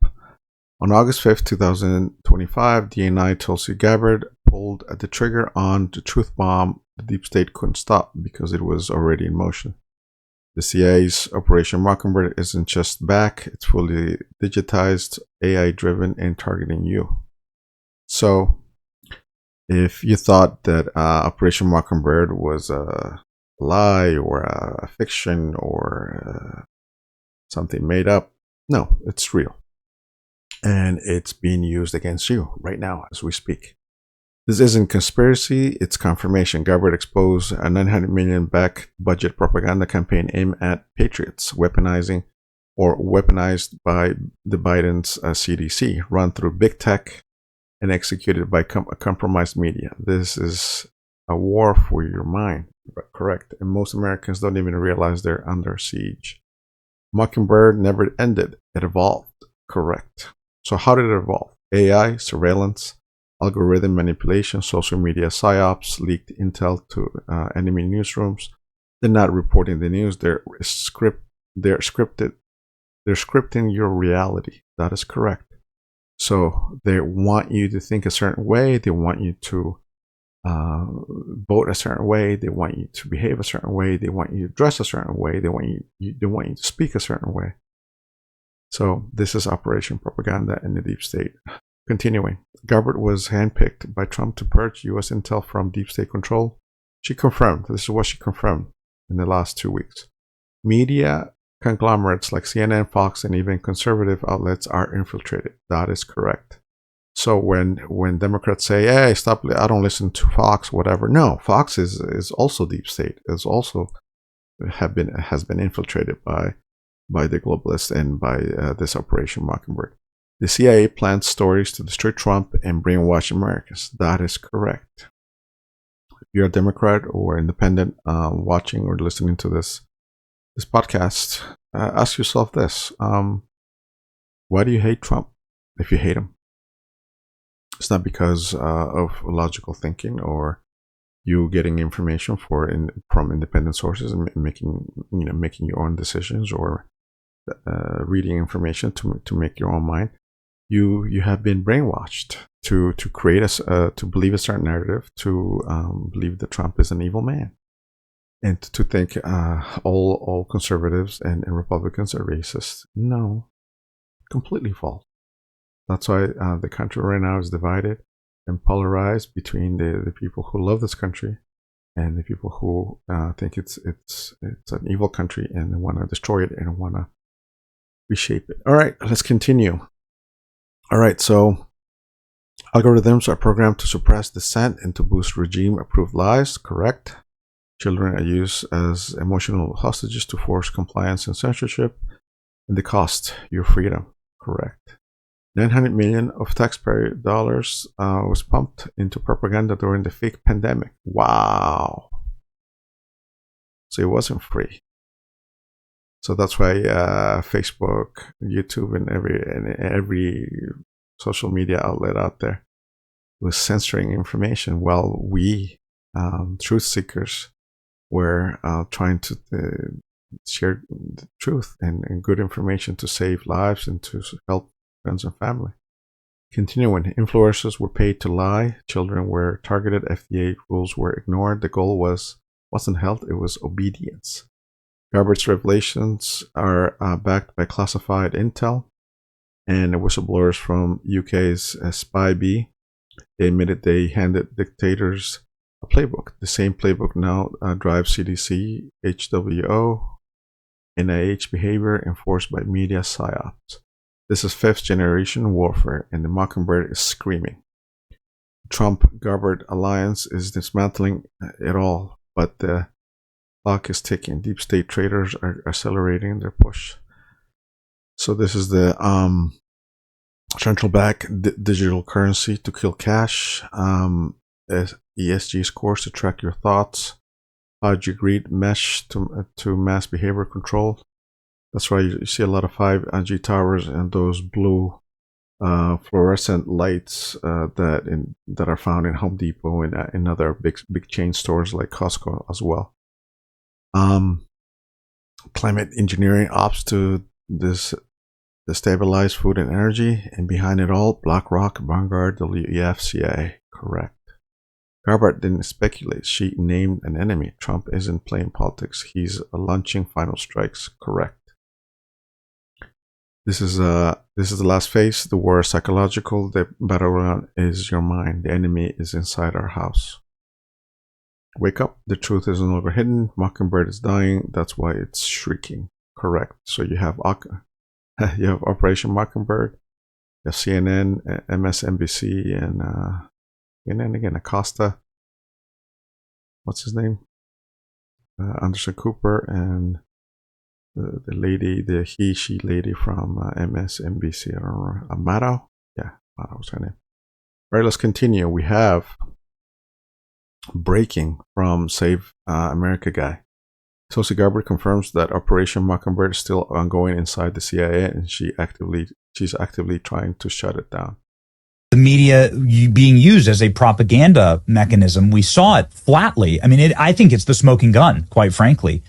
On August 5th, 2025, DNI Tulsi Gabbard pulled the trigger on the truth bomb the deep state couldn't stop because it was already in motion. The CIA's Operation Mockingbird isn't just back, it's fully digitized, AI-driven, and targeting you. So, if you thought that Operation Mockingbird was a lie or a fiction or something made up, no, it's real. And it's being used against you right now as we speak. This isn't conspiracy, it's confirmation. Gabbard exposed a $900 million back budget propaganda campaign aimed at patriots, weaponized by the Biden's CDC, run through big tech and executed by compromised media. This is a war for your mind, correct? And most Americans don't even realize they're under siege. Mockingbird never ended, it evolved, correct? So how did it evolve? AI, surveillance, algorithm manipulation, social media psyops, leaked intel to enemy newsrooms. They're not reporting the news, they're scripting your reality. That is correct. So they want you to think a certain way, they want you to vote a certain way, they want you to behave a certain way, they want you to dress a certain way, they want you to speak a certain way. So this is Operation Propaganda in the deep state. Continuing, Gabbard was handpicked by Trump to purge U.S. intel from deep state control. She confirmed, this is what she confirmed in the last 2 weeks. Media conglomerates like CNN, Fox, and even conservative outlets are infiltrated. That is correct. So when Democrats say, "Hey, stop! I don't listen to Fox," whatever. No, Fox is also deep state. Is also has been infiltrated by the globalists and by this Operation Mockingbird. The CIA plans stories to destroy Trump and brainwash Americans. That is correct. If you're a Democrat or independent watching or listening to this podcast, ask yourself this: why do you hate Trump? If you hate him, it's not because of logical thinking or you getting information from independent sources and making your own decisions or reading information to make your own mind. You have been brainwashed to create to believe a certain narrative, to believe that Trump is an evil man, and to think all conservatives and Republicans are racist. No, completely false. That's why the country right now is divided and polarized between the people who love this country and the people who think it's an evil country and want to destroy it and want to reshape it. All right, let's continue. All right, so algorithms are programmed to suppress dissent and to boost regime-approved lies. Correct. Children are used as emotional hostages to force compliance and censorship, and the cost your freedom. Correct. 900 million of taxpayer dollars was pumped into propaganda during the fake pandemic. Wow. So it wasn't free. So that's why Facebook, YouTube, and every social media outlet out there was censoring information while we, truth seekers, were trying to share the truth and good information to save lives and to help friends and family. Continuing, influencers were paid to lie. Children were targeted. FDA rules were ignored. The goal wasn't health; it was obedience. Garber's revelations are backed by classified intel, and whistleblowers from UK's Spy Bee, they admitted they handed dictators a playbook. The same playbook now drives CDC, HWO, NIH behavior enforced by media psyops. This is fifth generation warfare, and the Mockingbird is screaming. Trump-Gabbard alliance is dismantling it all, but the clock is ticking. Deep state traders are accelerating their push. So this is the central bank digital currency to kill cash. ESG scores to track your thoughts. 5G grid mesh to mass behavior control. That's why you see a lot of 5G towers and those blue fluorescent lights that are found in Home Depot and in other big chain stores like Costco as well. Climate engineering ops to destabilize food and energy, and behind it all, BlackRock, Vanguard, WEF, CIA. Correct. Gabbard didn't speculate. She named an enemy. Trump isn't playing politics. He's launching final strikes. Correct. This is the last phase. The war is psychological. The battleground is your mind. The enemy is inside our house. Wake up. The truth is no longer hidden. Mockingbird is dying. That's why it's shrieking. Correct. So you have Operation Mockingbird. You have CNN, MSNBC, and then again Acosta. What's his name? Anderson Cooper and the lady, the she lady from MSNBC. I don't know. Amato? Yeah, Amato was her name. All right, let's continue. We have breaking from Save America guy. Tulsi Gabbard confirms that Operation Mockingbird is still ongoing inside the CIA, and she's actively trying to shut it down. The media being used as a propaganda mechanism, we saw it flatly. I mean, I think it's the smoking gun, quite frankly,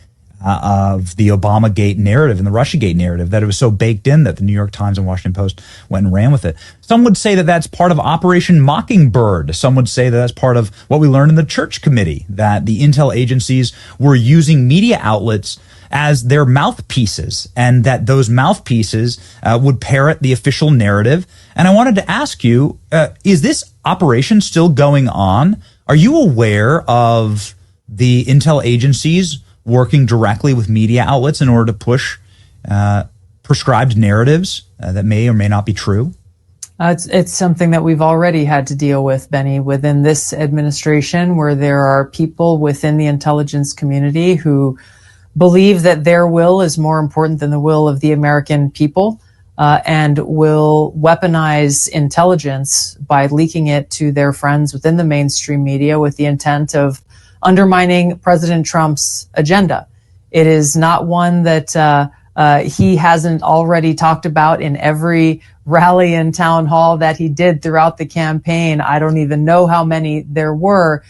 of the Obamagate narrative and the Russiagate narrative, that it was so baked in that the New York Times and Washington Post went and ran with it. Some would say that that's part of Operation Mockingbird. Some would say that that's part of what we learned in the Church Committee, that the intel agencies were using media outlets as their mouthpieces, and that those mouthpieces would parrot the official narrative. And I wanted to ask you, is this operation still going on? Are you aware of the intel agencies working directly with media outlets in order to push prescribed narratives that may or may not be true? It's something that we've already had to deal with, Benny, within this administration, where there are people within the intelligence community who believe that their will is more important than the will of the American people, and will weaponize intelligence by leaking it to their friends within the mainstream media with the intent of undermining President Trump's agenda. It is not one that he hasn't already talked about in every rally and town hall that he did throughout the campaign. I don't even know how many there were,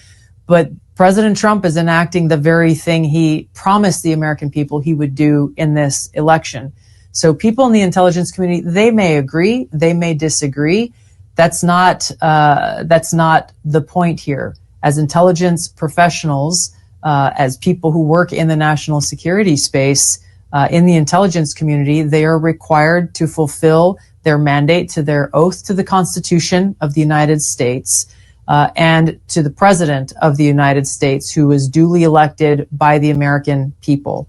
but President Trump is enacting the very thing he promised the American people he would do in this election. So people in the intelligence community, they may agree, they may disagree. That's not the point here. As intelligence professionals, as people who work in the national security space, in the intelligence community, they are required to fulfill their mandate to their oath to the Constitution of the United States, and to the President of the United States, who was duly elected by the American people.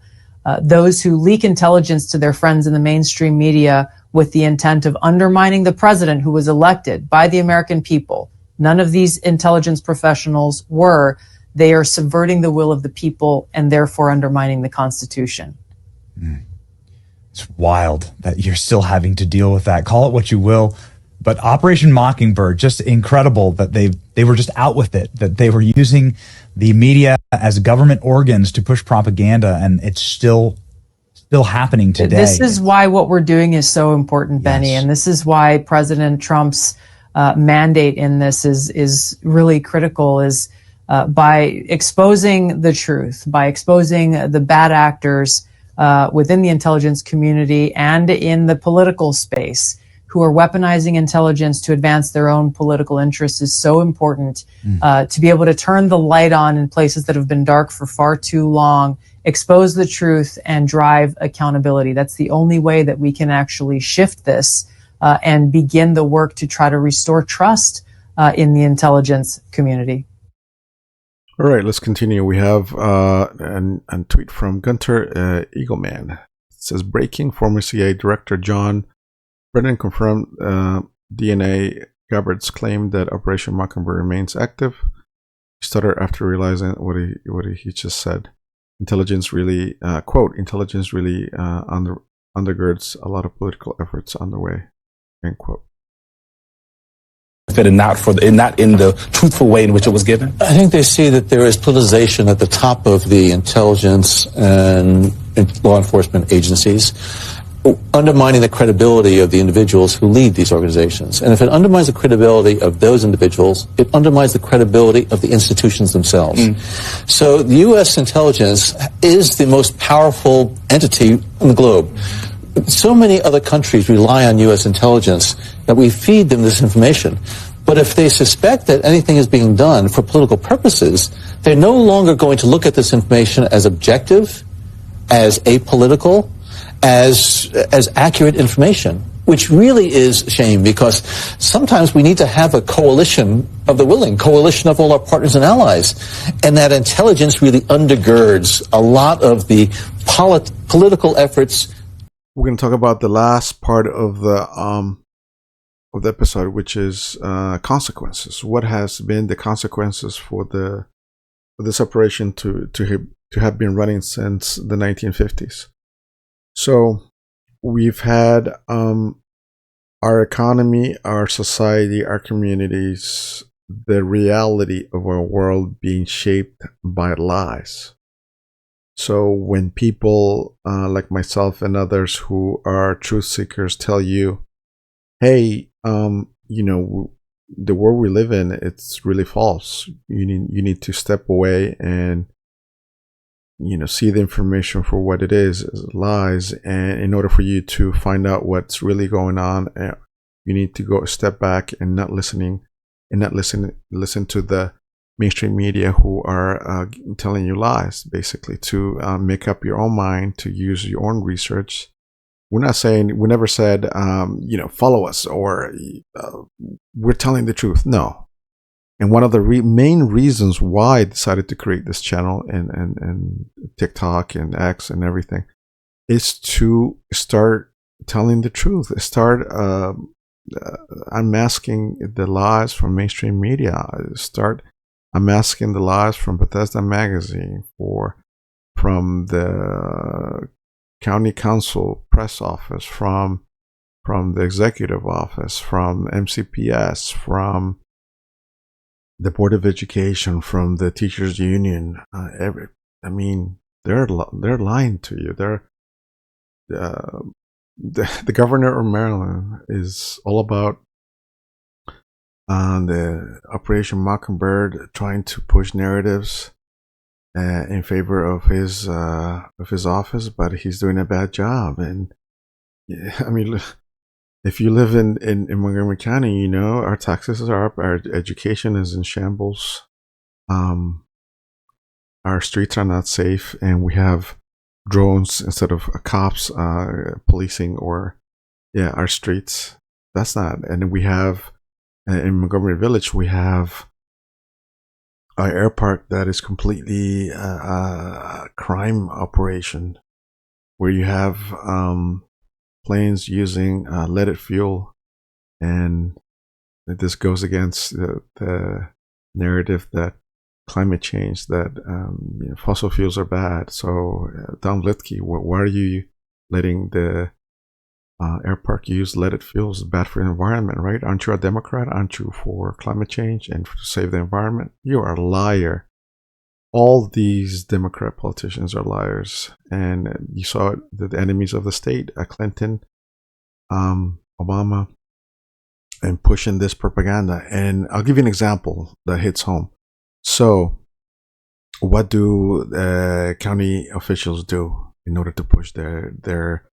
Those who leak intelligence to their friends in the mainstream media with the intent of undermining the president who was elected by the American people, none of these intelligence professionals were. They are subverting the will of the people and therefore undermining the Constitution. It's wild that you're still having to deal with that. Call it what you will, but Operation Mockingbird, just incredible that they were just out with it, that they were using the media as government organs to push propaganda, and it's still happening today. This is why what we're doing is so important, Benny, and this is why President Trump's mandate in this is really critical, is by exposing the truth, by exposing the bad actors within the intelligence community and in the political space who are weaponizing intelligence to advance their own political interests, is so important to be able to turn the light on in places that have been dark for far too long, expose the truth, and drive accountability. That's the only way that we can actually shift this and begin the work to try to restore trust in the intelligence community. All right, let's continue. We have a tweet from Gunter Eagleman. It says, breaking, former CIA Director John Brennan confirmed DNA Gabbard's claim that Operation Mockingbird remains active. He stuttered after realizing what he just said. Intelligence really, quote, intelligence really undergirds a lot of political efforts underway, end quote. And not in the truthful way in which it was given? I think they see that there is politicization at the top of the intelligence and law enforcement agencies, undermining the credibility of the individuals who lead these organizations. And if it undermines the credibility of those individuals, it undermines the credibility of the institutions themselves. So the U.S. intelligence is the most powerful entity on the globe. So many other countries rely on U.S. intelligence that we feed them this information. But if they suspect that anything is being done for political purposes, they're no longer going to look at this information as objective, as apolitical, as accurate information, which really is a shame, because sometimes we need to have a coalition of the willing, coalition of all our partners and allies, and that intelligence really undergirds a lot of the political efforts. We're going to talk about the last part of the episode, which is consequences. What has been the consequences for this operation to have been running since the 1950s? So we've had our economy, our society, our communities, the reality of our world being shaped by lies. So when people like myself and others who are truth seekers tell you, hey, the world we live in, it's really false. You need to step away and see the information for what it is lies. And in order for you to find out what's really going on, you need to go a step back and not listen to the mainstream media who are telling you lies, basically, to make up your own mind, to use your own research. We never said, follow us, or we're telling the truth. No. And one of the main reasons why I decided to create this channel and TikTok and X and everything is to start telling the truth, start unmasking the lies from mainstream media. Start unmasking the lies from Bethesda Magazine, from the county council press office, from the executive office, from MCPS, from the Board of Education, from the teachers union. They're lying to you. The governor of Maryland is all about the Operation Mockingbird, trying to push narratives in favor of his office, but he's doing a bad job. And if you live in Montgomery County, you know our taxes are up, our education is in shambles, our streets are not safe, and we have drones instead of cops policing our streets. That's not. And we have in Montgomery Village, we have an air park that is completely a crime operation, where you have planes using leaded fuel, and this goes against the narrative that climate change, that fossil fuels are bad. So Don Lithke, why are you letting the air park use leaded fuels? It's bad for the environment, right? Aren't you a Democrat? Aren't you for climate change and to save the environment? You are a liar. All these Democrat politicians are liars, and you saw it, the enemies of the state, Clinton, Obama, and pushing this propaganda. And I'll give you an example that hits home. So what do county officials do in order to push their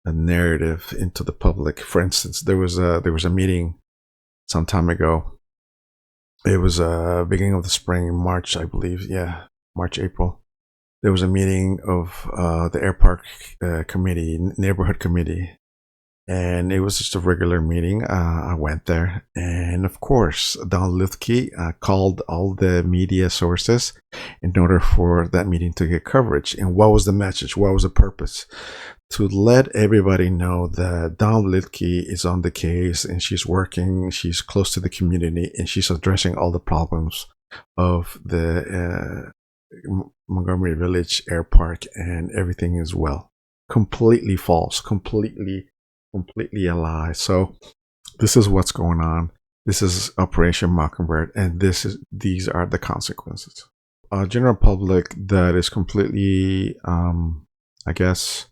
narrative into the public? For instance, there was a meeting some time ago. It was beginning of the spring, March, I believe. Yeah, March, April. There was a meeting of the air park committee, neighborhood committee. And it was just a regular meeting. I went there, and of course, Don Lithke called all the media sources in order for that meeting to get coverage. And what was the message? What was the purpose? To let everybody know that Don Lithke is on the case, and she's working, she's close to the community, and she's addressing all the problems of the Montgomery Village Air Park, and everything is well. Completely false, completely a lie. So this is what's going on. This is Operation Mockingbird, and these are the consequences. A general public that is completely, I guess,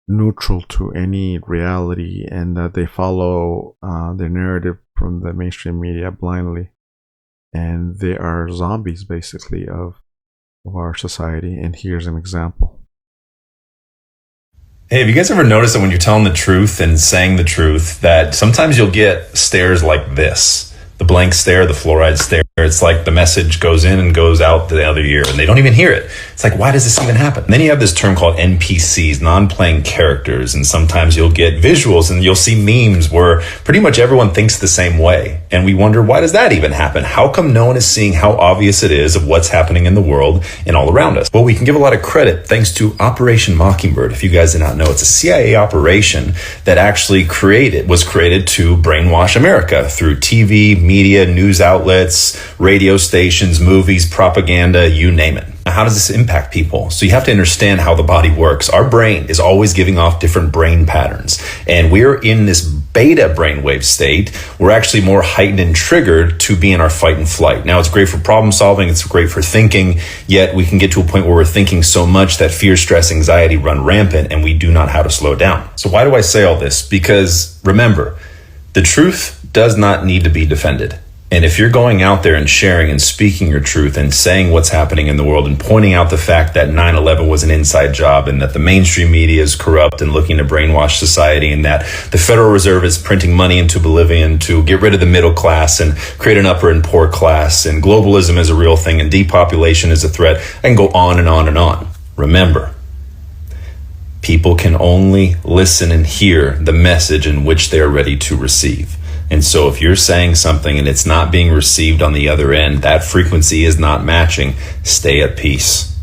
neutral to any reality, and that they follow their narrative from the mainstream media blindly, and they are zombies basically of our society. And here's an example. Hey, have you guys ever noticed that when you're telling the truth and saying the truth, that sometimes you'll get stares like this? The blank stare, the fluoride stare. It's like the message goes in and goes out the other ear, and they don't even hear it. It's like, why does this even happen? And then you have this term called NPCs, non-playing characters, and sometimes you'll get visuals and you'll see memes where pretty much everyone thinks the same way. And we wonder, why does that even happen? How come no one is seeing how obvious it is of what's happening in the world and all around us? Well, we can give a lot of credit thanks to Operation Mockingbird. If you guys did not know, it's a CIA operation that actually was created to brainwash America through TV, media, news outlets, radio stations, movies, propaganda, you name it. Now, how does this impact people? So you have to understand how the body works. Our brain is always giving off different brain patterns, and we're in this beta brainwave state. We're actually more heightened and triggered to be in our fight and flight. Now, it's great for problem solving, it's great for thinking, yet we can get to a point where we're thinking so much that fear, stress, anxiety run rampant, and we do not know how to slow down. So why do I say all this? Because remember, the truth does not need to be defended. And if you're going out there and sharing and speaking your truth and saying what's happening in the world and pointing out the fact that 9/11 was an inside job and that the mainstream media is corrupt and looking to brainwash society and that the Federal Reserve is printing money into oblivion to get rid of the middle class and create an upper and poor class, and globalism is a real thing and depopulation is a threat, I can go on and on and on. Remember, people can only listen and hear the message in which they are ready to receive. And so if you're saying something and it's not being received on the other end, that frequency is not matching, stay at peace.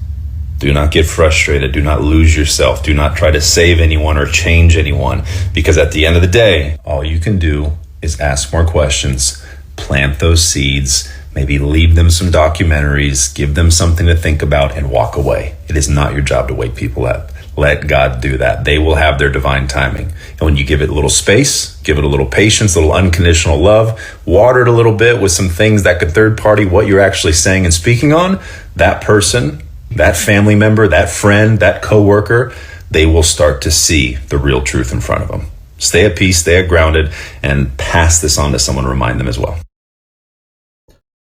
Do not get frustrated. Do not lose yourself. Do not try to save anyone or change anyone, because at the end of the day, all you can do is ask more questions, plant those seeds, maybe leave them some documentaries, give them something to think about, and walk away. It is not your job to wake people up. Let God do that. They will have their divine timing. And when you give it a little space, give it a little patience, a little unconditional love, water it a little bit with some things that could third party what you're actually saying and speaking on, that person, that family member, that friend, that coworker, they will start to see the real truth in front of them. Stay at peace, stay grounded, and pass this on to someone to remind them as well.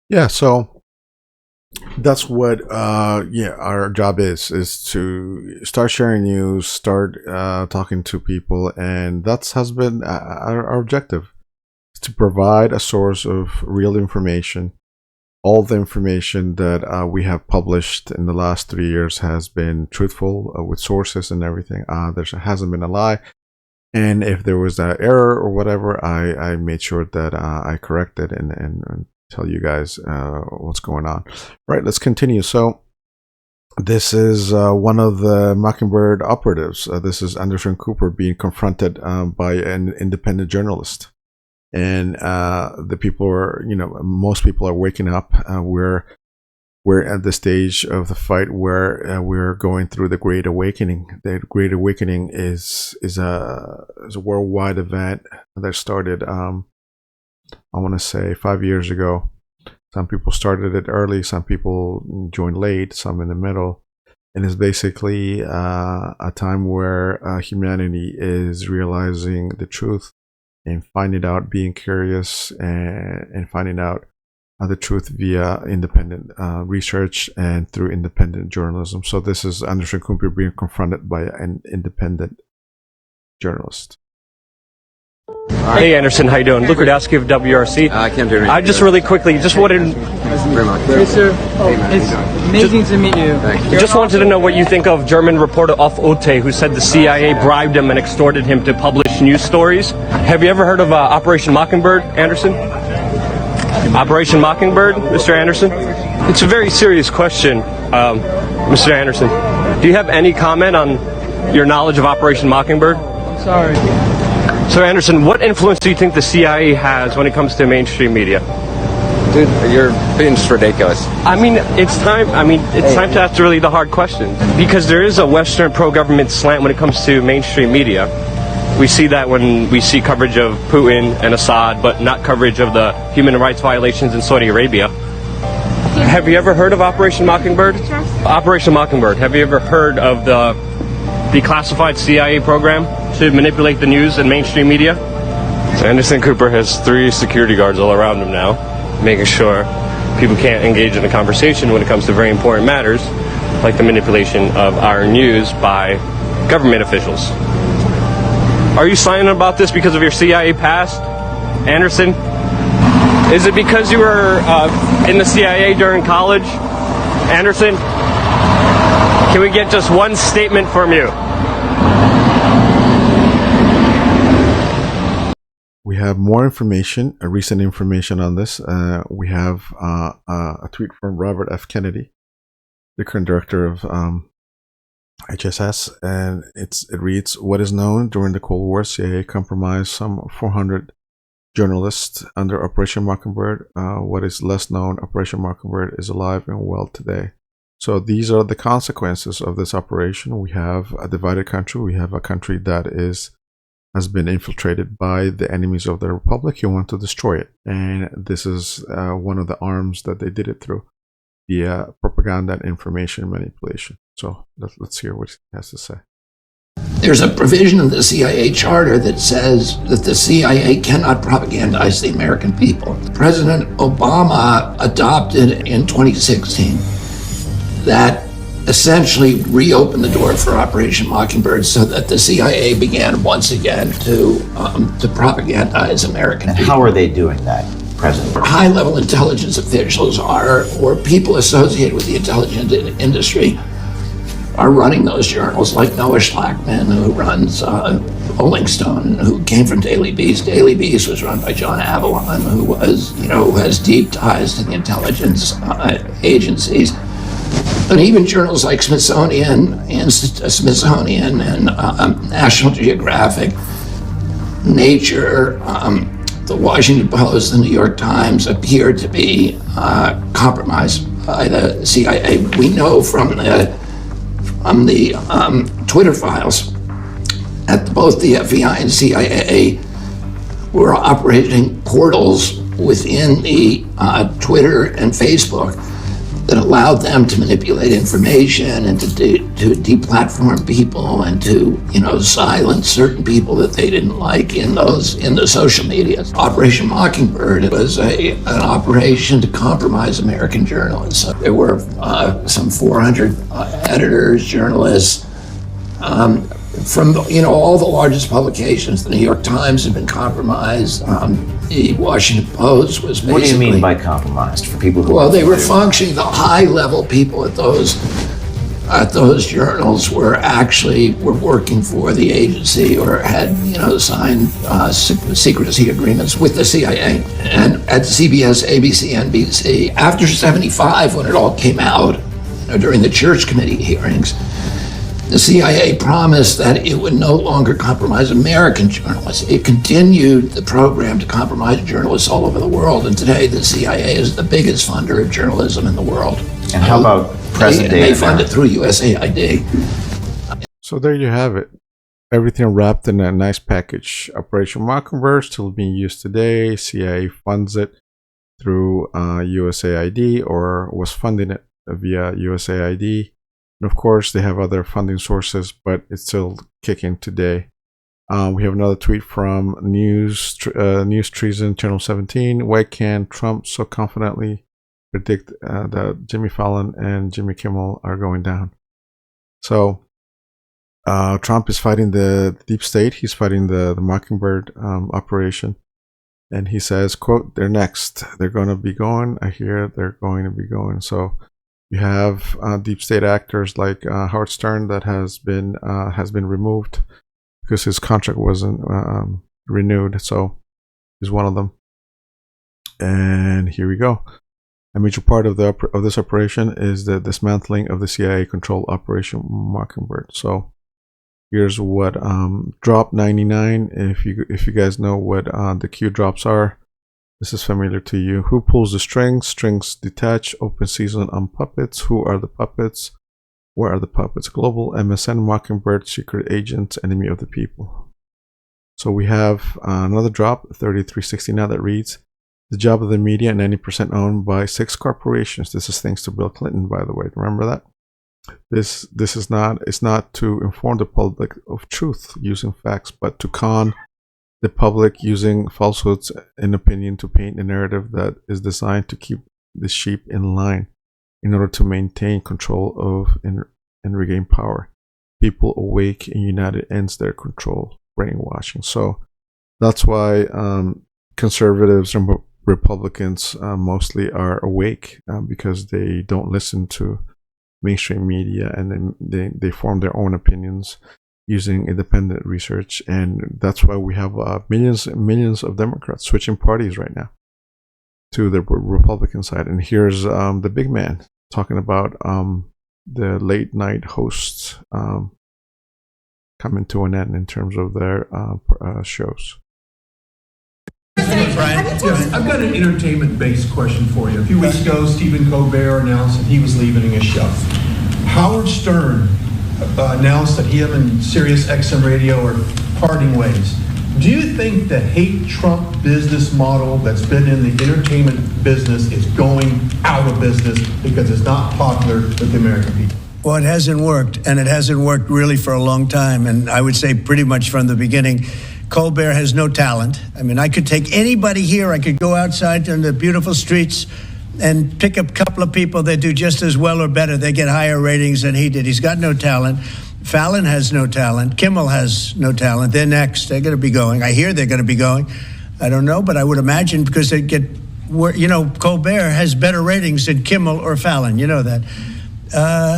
Yeah, so that's what our job is to start sharing news, start talking to people, and that has been our objective, to provide a source of real information. All the information that we have published in the last 3 years has been truthful with sources and everything. There hasn't been a lie. And if there was an error or whatever, I made sure that I corrected and tell you guys what's going on. Right, let's continue. So this is one of the Mockingbird operatives. This is Anderson Cooper being confronted by an independent journalist. And the people are, most people are waking up. We're at the stage of the fight where we're going through the Great Awakening. The Great Awakening is a worldwide event that started, I want to say 5 years ago. Some people started it early, some people joined late, some in the middle. And it's basically a time where humanity is realizing the truth and finding out, being curious, and finding out the truth via independent research and through independent journalism. So this is Anderson Cooper being confronted by an independent journalist. Hey Anderson, how you doing? Luke Radowski of WRC. I can't do anything. I just really quickly just wanted. Very much. Hey sir, it's amazing to meet you. Just wanted to know what you think of German reporter Off Ote, who said the CIA bribed him and extorted him to publish news stories. Have you ever heard of Operation Mockingbird, Anderson? Operation Mockingbird, Mr. Anderson? It's a very serious question, Mr. Anderson. Do you have any comment on your knowledge of Operation Mockingbird? I'm sorry. So Anderson, what influence do you think the CIA has when it comes to mainstream media? Dude, you're being just ridiculous. I mean, it's time to ask really the hard questions. Because there is a Western pro-government slant when it comes to mainstream media. We see that when we see coverage of Putin and Assad, but not coverage of the human rights violations in Saudi Arabia. Have you ever heard of Operation Mockingbird? Operation Mockingbird. Have you ever heard of the declassified CIA program to manipulate the news and mainstream media? Anderson Cooper has 3 security guards all around him now, making sure people can't engage in a conversation when it comes to very important matters, like the manipulation of our news by government officials. Are you silent about this because of your CIA past, Anderson? Is it because you were in the CIA during college, Anderson? Can we get just one statement from you? We have more information, recent information on this. We have a tweet from Robert F. Kennedy, the current director of HSS, and it reads, "What is known during the Cold War, CIA compromised some 400 journalists under Operation Mockingbird. What is less known, Operation Mockingbird is alive and well today." So these are the consequences of this operation. We have a divided country. We have a country that has been infiltrated by the enemies of the Republic who want to destroy it. And this is one of the arms that they did it through, via propaganda and information manipulation. So let's hear what he has to say. There's a provision in the CIA charter that says that the CIA cannot propagandize the American people. President Obama adopted in 2016 that essentially reopened the door for Operation Mockingbird so that the CIA began once again to propagandize American people. How are they doing that, President? High-level intelligence officials or people associated with the intelligence industry are running those journals, like Noah Schlackman, who runs Rolling Stone, who came from Daily Beast. Daily Beast was run by John Avalon, who has deep ties to the intelligence agencies. And even journals like Smithsonian and National Geographic, Nature, the Washington Post, the New York Times appear to be compromised by the CIA. We know from the Twitter files that both the FBI and CIA were operating portals within the Twitter and Facebook that allowed them to manipulate information and to deplatform people and to, silence certain people that they didn't like in the social media. Operation Mockingbird was an operation to compromise American journalists. There were some 400 editors, journalists, from all the largest publications. The New York Times had been compromised. The Washington Post was basically... What do you mean by compromised for people who... Well, they were functioning, the high-level people at those journals were working for the agency or had, signed secrecy agreements with the CIA. And at CBS, ABC, NBC, after 75, when it all came out, during the Church Committee hearings, the CIA promised that it would no longer compromise American journalists. It continued the program to compromise journalists all over the world, and today the CIA is the biggest funder of journalism in the world. And how about present day? They fund it through USAID. So there you have it. Everything wrapped in a nice package. Operation Mockingbird still being used today. CIA funds it through USAID, or was funding it via USAID. And of course, they have other funding sources, but it's still kicking today. We have another tweet from News Treason Channel 17. Why can Trump so confidently predict that Jimmy Fallon and Jimmy Kimmel are going down? So Trump is fighting the deep state. He's fighting the Mockingbird operation. And he says, quote, "They're next. They're going to be going. I hear they're going to be going." So you have deep state actors like Howard Stern that has been removed because his contract wasn't renewed. So he's one of them. And here we go. A major part of this operation is the dismantling of the CIA-controlled Operation Mockingbird. So here's what drop 99. If you guys know what the Q drops are. This is familiar to you. Who pulls the strings? Strings detach. Open season on puppets. Who are the puppets? Where are the puppets? Global MSN Mockingbird secret agents, enemy of the people. So we have another drop 3369 that reads, "The job of the media, 90% owned by 6 corporations." This is thanks to Bill Clinton, by the way. Remember that? This is not. It's not to inform the public of truth using facts, but to con the public using falsehoods and opinion to paint a narrative that is designed to keep the sheep in line in order to maintain control of and regain power. People awake and united ends their control. Brainwashing. So that's why conservatives and Republicans mostly are awake because they don't listen to mainstream media, and then they form their own opinions using independent research. And that's why we have millions and millions of Democrats switching parties right now to the Republican side. And here's the big man talking about the late night hosts coming to an end in terms of their shows. Brian, I've got an entertainment-based question for you. A few weeks ago, Stephen Colbert announced that he was leaving his show. Howard Stern announced that him and Sirius XM Radio are parting ways. Do you think the hate Trump business model that's been in the entertainment business is going out of business because it's not popular with the American people? Well, it hasn't worked, and it hasn't worked really for a long time, and I would say pretty much from the beginning. Colbert has no talent. I mean, I could take anybody here, I could go outside in the beautiful streets and pick up a couple of people that do just as well or better. They get higher ratings than he did. He's got no talent. Fallon has no talent. Kimmel has no talent. They're next. They're going to be going. I hear they're going to be going. I don't know, but I would imagine because they get, Colbert has better ratings than Kimmel or Fallon. You know that.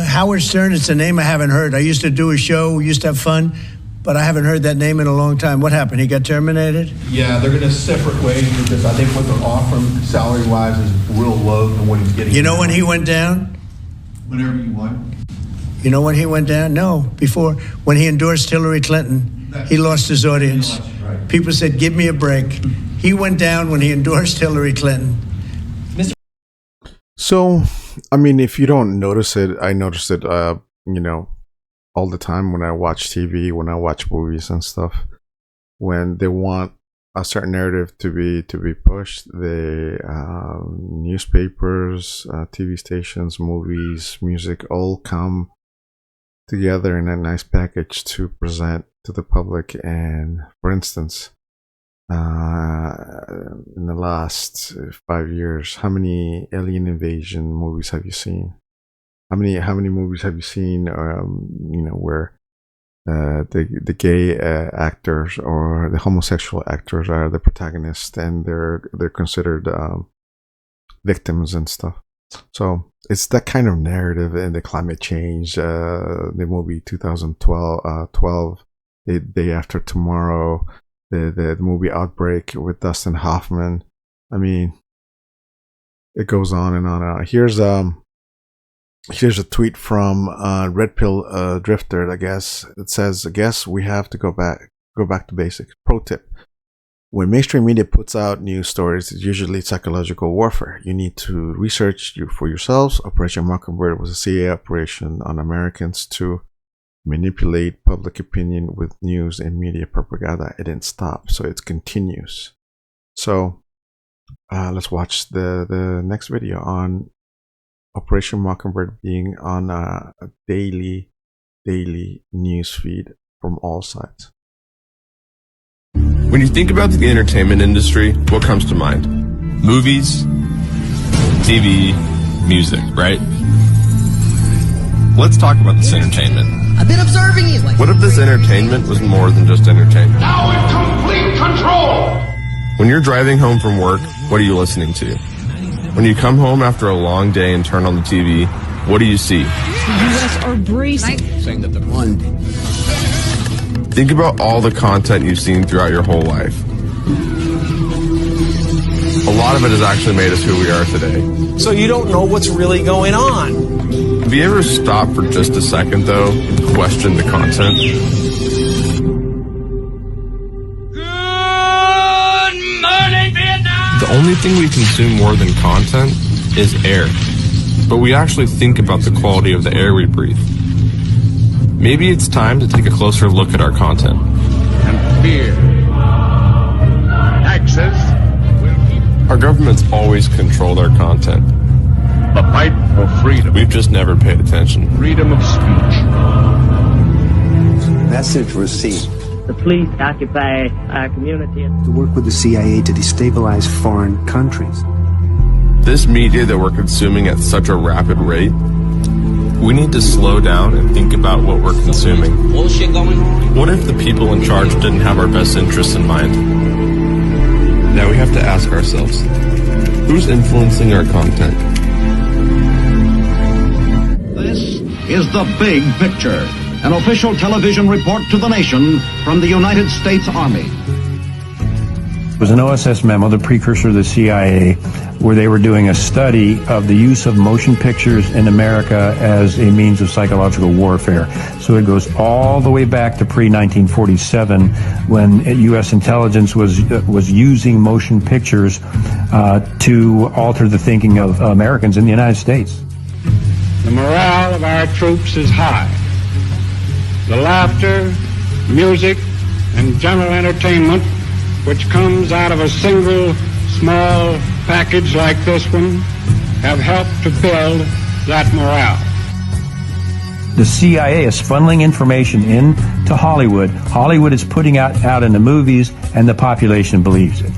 Howard Stern, it's a name I haven't heard. I used to do a show, we used to have fun, but I haven't heard that name in a long time. What happened? He got terminated? Yeah, they're going to separate ways because I think what they're offering salary-wise is real low than what he's getting. You know when he went down? Whenever you want. You know when he went down? No, before. When he endorsed Hillary Clinton, he lost his audience. People said, give me a break. He went down when he endorsed Hillary Clinton. So, I mean, if you don't notice it, I notice it, you know, all the time when I watch TV, when I watch movies and stuff. When they want a certain narrative to be pushed, the newspapers, TV stations, movies, music all come together in a nice package to present to the public. And for instance, in the last 5 years, how many alien invasion movies have you seen? How many movies have you seen? You know, where the gay actors or the homosexual actors are the protagonists, and they're considered victims and stuff. So it's that kind of narrative in the climate change. The movie 2012, Day After Tomorrow, the movie Outbreak with Dustin Hoffman. I mean, it goes on and on and on. Here's a tweet from Red Pill Drifter, I guess. It says, I guess we have to go back to basics. Pro tip. When mainstream media puts out news stories, it's usually psychological warfare. You need to research for yourselves. Operation Mockingbird was a CIA operation on Americans to manipulate public opinion with news and media propaganda. It didn't stop, so it continues. So let's watch the next video on Operation Mockingbird being on a daily news feed from all sides. When you think about the entertainment industry, what comes to mind? Movies, TV, music, right? Let's talk about this entertainment. I've been observing you. What if this entertainment was more than just entertainment? Now in complete control! When you're driving home from work, what are you listening to? When you come home after a long day and turn on the TV, what do you see? The U.S. are bracing. Saying that they're one. Think about all the content you've seen throughout your whole life. A lot of it has actually made us who we are today. So you don't know what's really going on. Have you ever stopped for just a second, though, and questioned the content? Good morning, Vietnam! The only thing we consume more than content is air. But we actually think about the quality of the air we breathe. Maybe it's time to take a closer look at our content. And fear. Taxes will keep. Our government's always controlled our content. The fight for freedom. We've just never paid attention. Freedom of speech. Message received. The police occupy our community. To work with the CIA to destabilize foreign countries. This media that we're consuming at such a rapid rate, we need to slow down and think about what we're consuming. Bullshit going on. What if the people in charge didn't have our best interests in mind? Now we have to ask ourselves, who's influencing our content? This is The Big Picture, an official television report to the nation from the United States Army. It was an OSS memo, the precursor to the CIA, where they were doing a study of the use of motion pictures in America as a means of psychological warfare. So it goes all the way back to pre-1947, when U.S. intelligence was using motion pictures to alter the thinking of Americans in the United States. The morale of our troops is high. The laughter, music, and general entertainment which comes out of a single small package like this one have helped to build that morale. The CIA is funneling information into Hollywood. Hollywood is putting out in the movies, and the population believes it.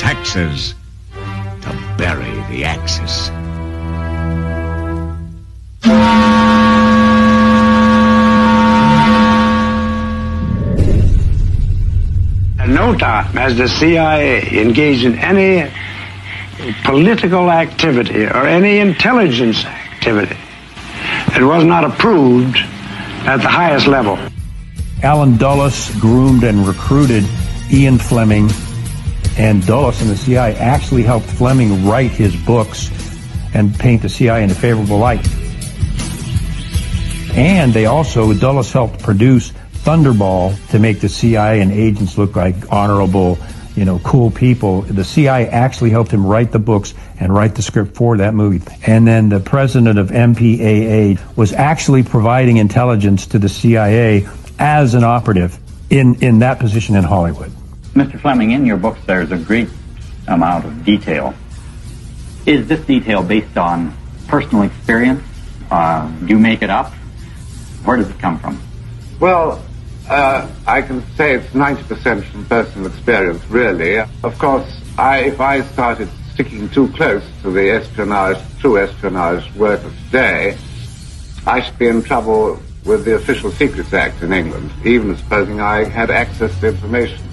Taxes to bury the Axis. At no time has the CIA engaged in any political activity or any intelligence activity that was not approved at the highest level. Alan Dulles groomed and recruited Ian Fleming and Dulles and the CIA actually helped Fleming write his books and paint the CIA in a favorable light. And they also, Dulles helped produce Thunderball to make the CIA and agents look like honorable, cool people. The CIA actually helped him write the books and write the script for that movie. And then the president of MPAA was actually providing intelligence to the CIA as an operative in that position in Hollywood. Mr. Fleming, in your books there's a great amount of detail. Is this detail based on personal experience? Do you make it up? Where does it come from? Well, I can say it's 90% from personal experience, really. Of course, if I started sticking too close to the true espionage work of today, I should be in trouble with the Official Secrets Act in England, even supposing I had access to information.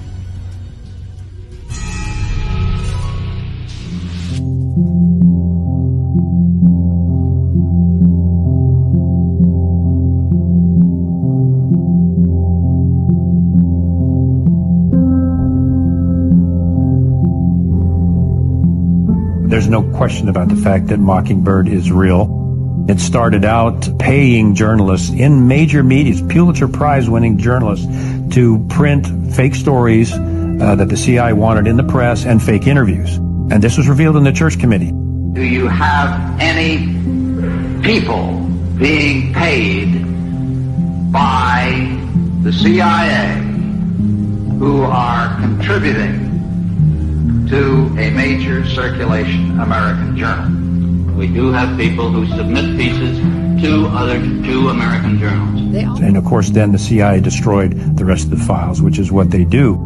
There's no question about the fact that Mockingbird is real. It started out paying journalists in major media, Pulitzer Prize-winning journalists, to print fake stories that the CIA wanted in the press and fake interviews. And this was revealed in the Church Committee. Do you have any people being paid by the CIA who are contributing to a major circulation American journal? We do have people who submit pieces to American journals. And of course, then the CIA destroyed the rest of the files, which is what they do.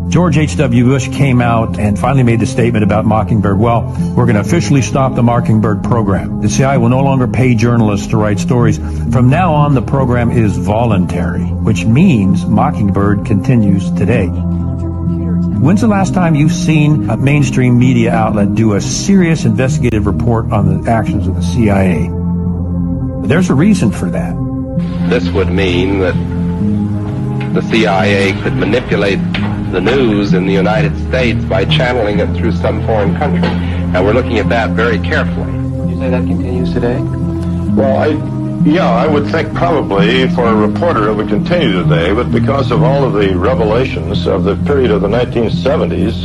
George H.W. Bush came out and finally made the statement about Mockingbird. Well, we're going to officially stop the Mockingbird program. The CIA will no longer pay journalists to write stories. From now on, the program is voluntary, which means Mockingbird continues today. When's the last time you've seen a mainstream media outlet do a serious investigative report on the actions of the CIA? There's a reason for that. This would mean that the CIA could manipulate the news in the United States by channeling it through some foreign country. And we're looking at that very carefully. You say that continues today? Well, I would think probably for a reporter it would continue today, but because of all of the revelations of the period of the 1970s,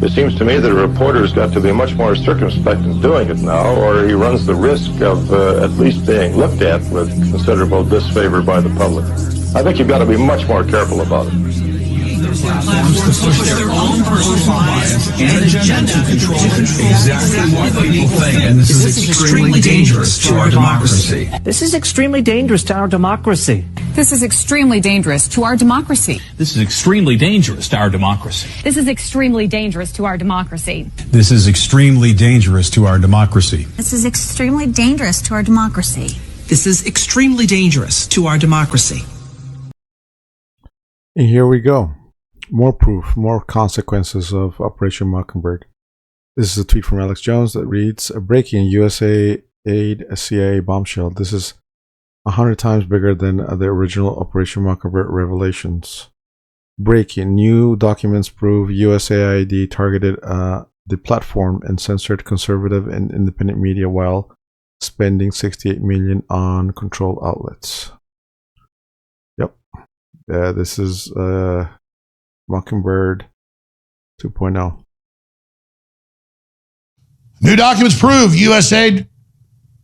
it seems to me that a reporter's got to be much more circumspect in doing it now, or he runs the risk of at least being looked at with considerable disfavor by the public. I think you've got to be much more careful about it. Platforms to push their own personal bias and agenda to control exactly what people think. And this is extremely dangerous to our democracy. This is extremely dangerous to our democracy. This is extremely dangerous to our democracy. This is extremely dangerous to our democracy. This is extremely dangerous to our democracy. This is extremely dangerous to our democracy. This is extremely dangerous to our democracy. This is extremely dangerous to our democracy. And here we go. More proof, more consequences of Operation Mockingbird. This is a tweet from Alex Jones that reads, a break-in USA aid a CIA bombshell. This is 100 times bigger than the original Operation Mockingbird revelations. Break-in. New documents prove USAID targeted the platform and censored conservative and independent media while spending $68 million on controlled outlets. Yep. This is Mockingbird 2.0. New documents prove USAID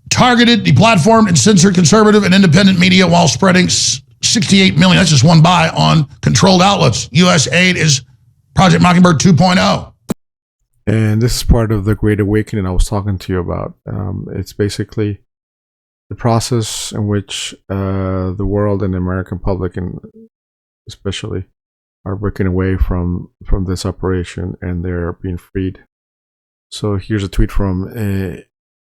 targeted, deplatformed, and censored conservative and independent media while spreading $68 million. That's just one buy on controlled outlets. USAID is Project Mockingbird 2.0. And this is part of the Great Awakening I was talking to you about. It's basically the process in which the world and the American public, and especially, are breaking away from this operation, and they're being freed. So here's a tweet from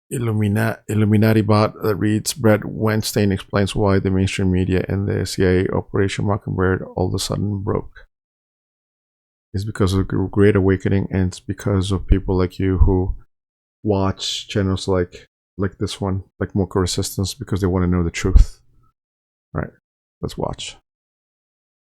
Illuminati bot that reads, Brett Weinstein explains why the mainstream media and the CIA Operation Mockingbird all of a sudden broke. It's because of the Great Awakening, and it's because of people like you who watch channels like this one, like MoCo Resistance, because they want to know the truth. All right, let's watch.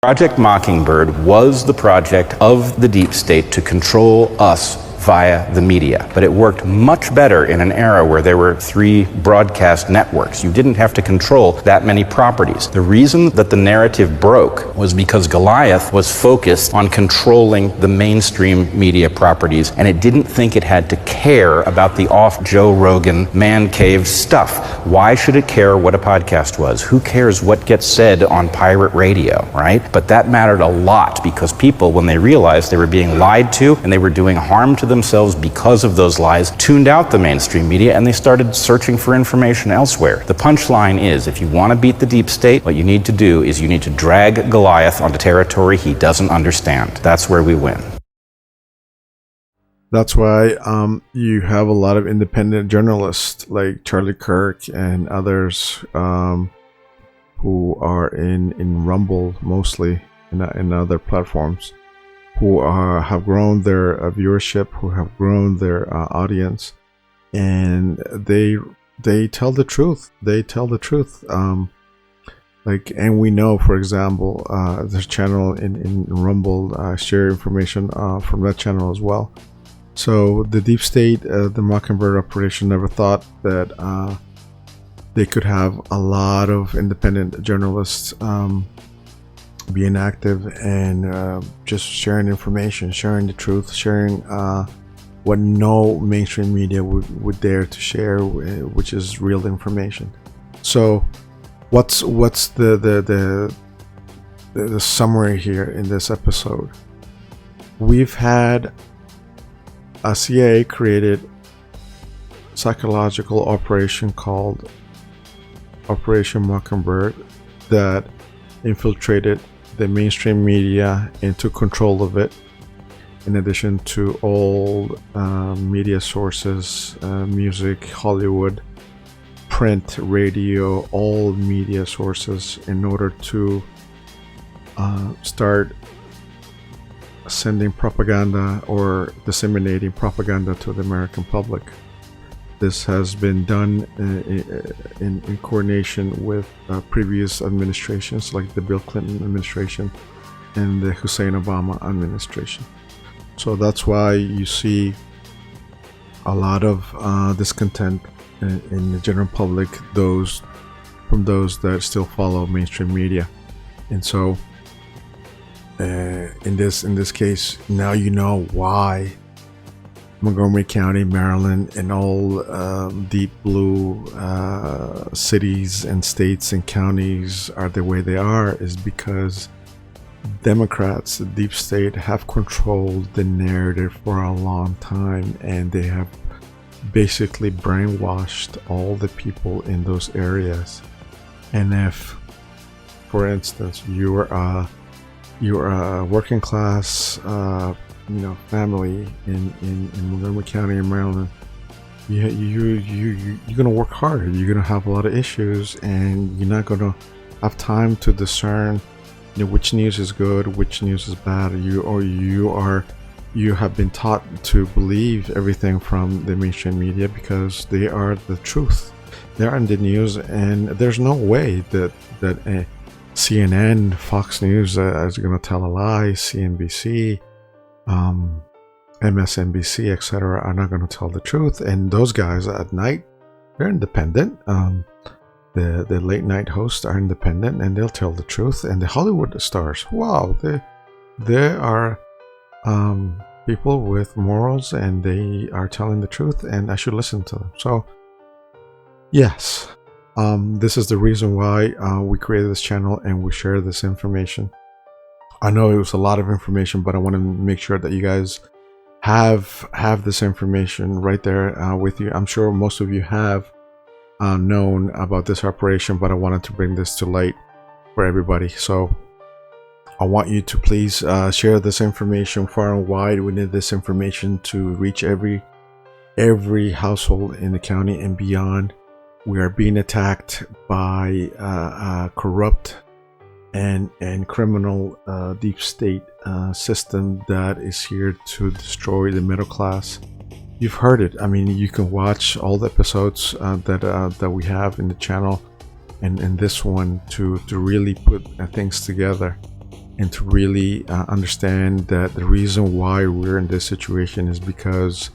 Project Mockingbird was the project of the deep state to control us via the media. But it worked much better in an era where there were 3 broadcast networks. You didn't have to control that many properties. The reason that the narrative broke was because Goliath was focused on controlling the mainstream media properties, and it didn't think it had to care about the off Joe Rogan man cave stuff. Why should it care what a podcast was? Who cares what gets said on pirate radio, right? But that mattered a lot because people, when they realized they were being lied to and they were doing harm to themselves because of those lies, tuned out the mainstream media and they started searching for information elsewhere. The punchline is, if you want to beat the deep state, what you need to do is you need to drag Goliath onto territory he doesn't understand. That's where we win. That's why you have a lot of independent journalists like Charlie Kirk and others who are in Rumble mostly, and other platforms, who have grown their viewership, who have grown their audience, and they tell the truth. They tell the truth. And we know, for example, there's a channel in Rumble, share information from that channel as well. So the deep state, the Mockingbird operation, never thought that they could have a lot of independent journalists being active and just sharing information, sharing the truth, sharing what no mainstream media would dare to share, which is real information. So what's the summary here in this episode? We've had a CIA created psychological operation called Operation Mockingbird that infiltrated the mainstream media and took control of it, in addition to all media sources, music, Hollywood, print, radio, all media sources, in order to start sending propaganda or disseminating propaganda to the American public. This has been done in coordination with previous administrations, like the Bill Clinton administration and the Hussein Obama administration. So that's why you see a lot of discontent in the general public, from those that still follow mainstream media. And so in this case, now you know why Montgomery County, Maryland, and all deep blue cities and states and counties are the way they are, is because Democrats, the deep state, have controlled the narrative for a long time, and they have basically brainwashed all the people in those areas. And if, for instance, you're a working class family in Montgomery County in Maryland, you're gonna work hard. You're gonna have a lot of issues, and you're not gonna have time to discern which news is good, which news is bad. You have been taught to believe everything from the mainstream media because they are the truth. They are in the news, and there's no way that CNN, Fox News is going to tell a lie. CNBC, MSNBC, etc. are not going to tell the truth. And those guys at night, they're independent. The late night hosts are independent, and they'll tell the truth. And the Hollywood stars, wow, they are people with morals, and they are telling the truth, and I should listen to them. So yes, this is the reason why we created this channel and we share this information. I know it was a lot of information, but I want to make sure that you guys have this information right there with you. I'm sure most of you have known about this operation, but I wanted to bring this to light for everybody. So I want you to please share this information far and wide. We need this information to reach every household in the county and beyond. We are being attacked by corrupt and criminal deep state system that is here to destroy the middle class. You've heard it. I mean, you can watch all the episodes that we have in the channel, and this one to really put things together and to really understand that the reason why we're in this situation is because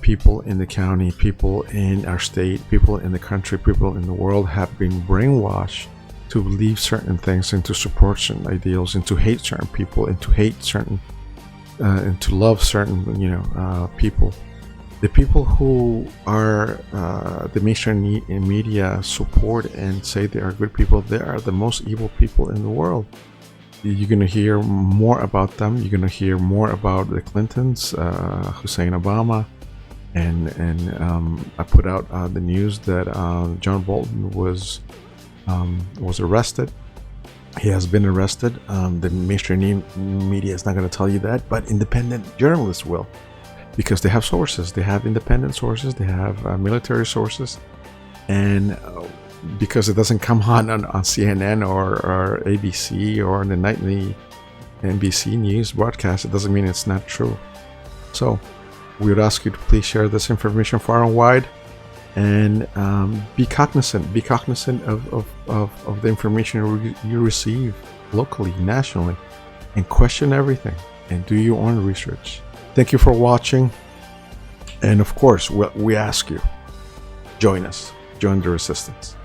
people in the county, people in our state, people in the country, people in the world have been brainwashed to believe certain things and to support certain ideals and to hate certain people and to hate certain and to love certain people. The people who are the mainstream media support and say they are good people, they are the most evil people in the world. You're going to hear more about them. You're going to hear more about the Clintons, Hussein Obama, and I put out the news that John Bolton was arrested. He has been arrested. The mainstream media is not going to tell you that, but independent journalists will, because they have sources. They have independent sources. They have military sources, and because it doesn't come on CNN or ABC or on the nightly NBC news broadcast, it doesn't mean it's not true. So we would ask you to please share this information far and wide, and be cognizant of the information you receive locally, nationally, and question everything and do your own research. Thank you for watching, and of course we ask you, join us, join the resistance.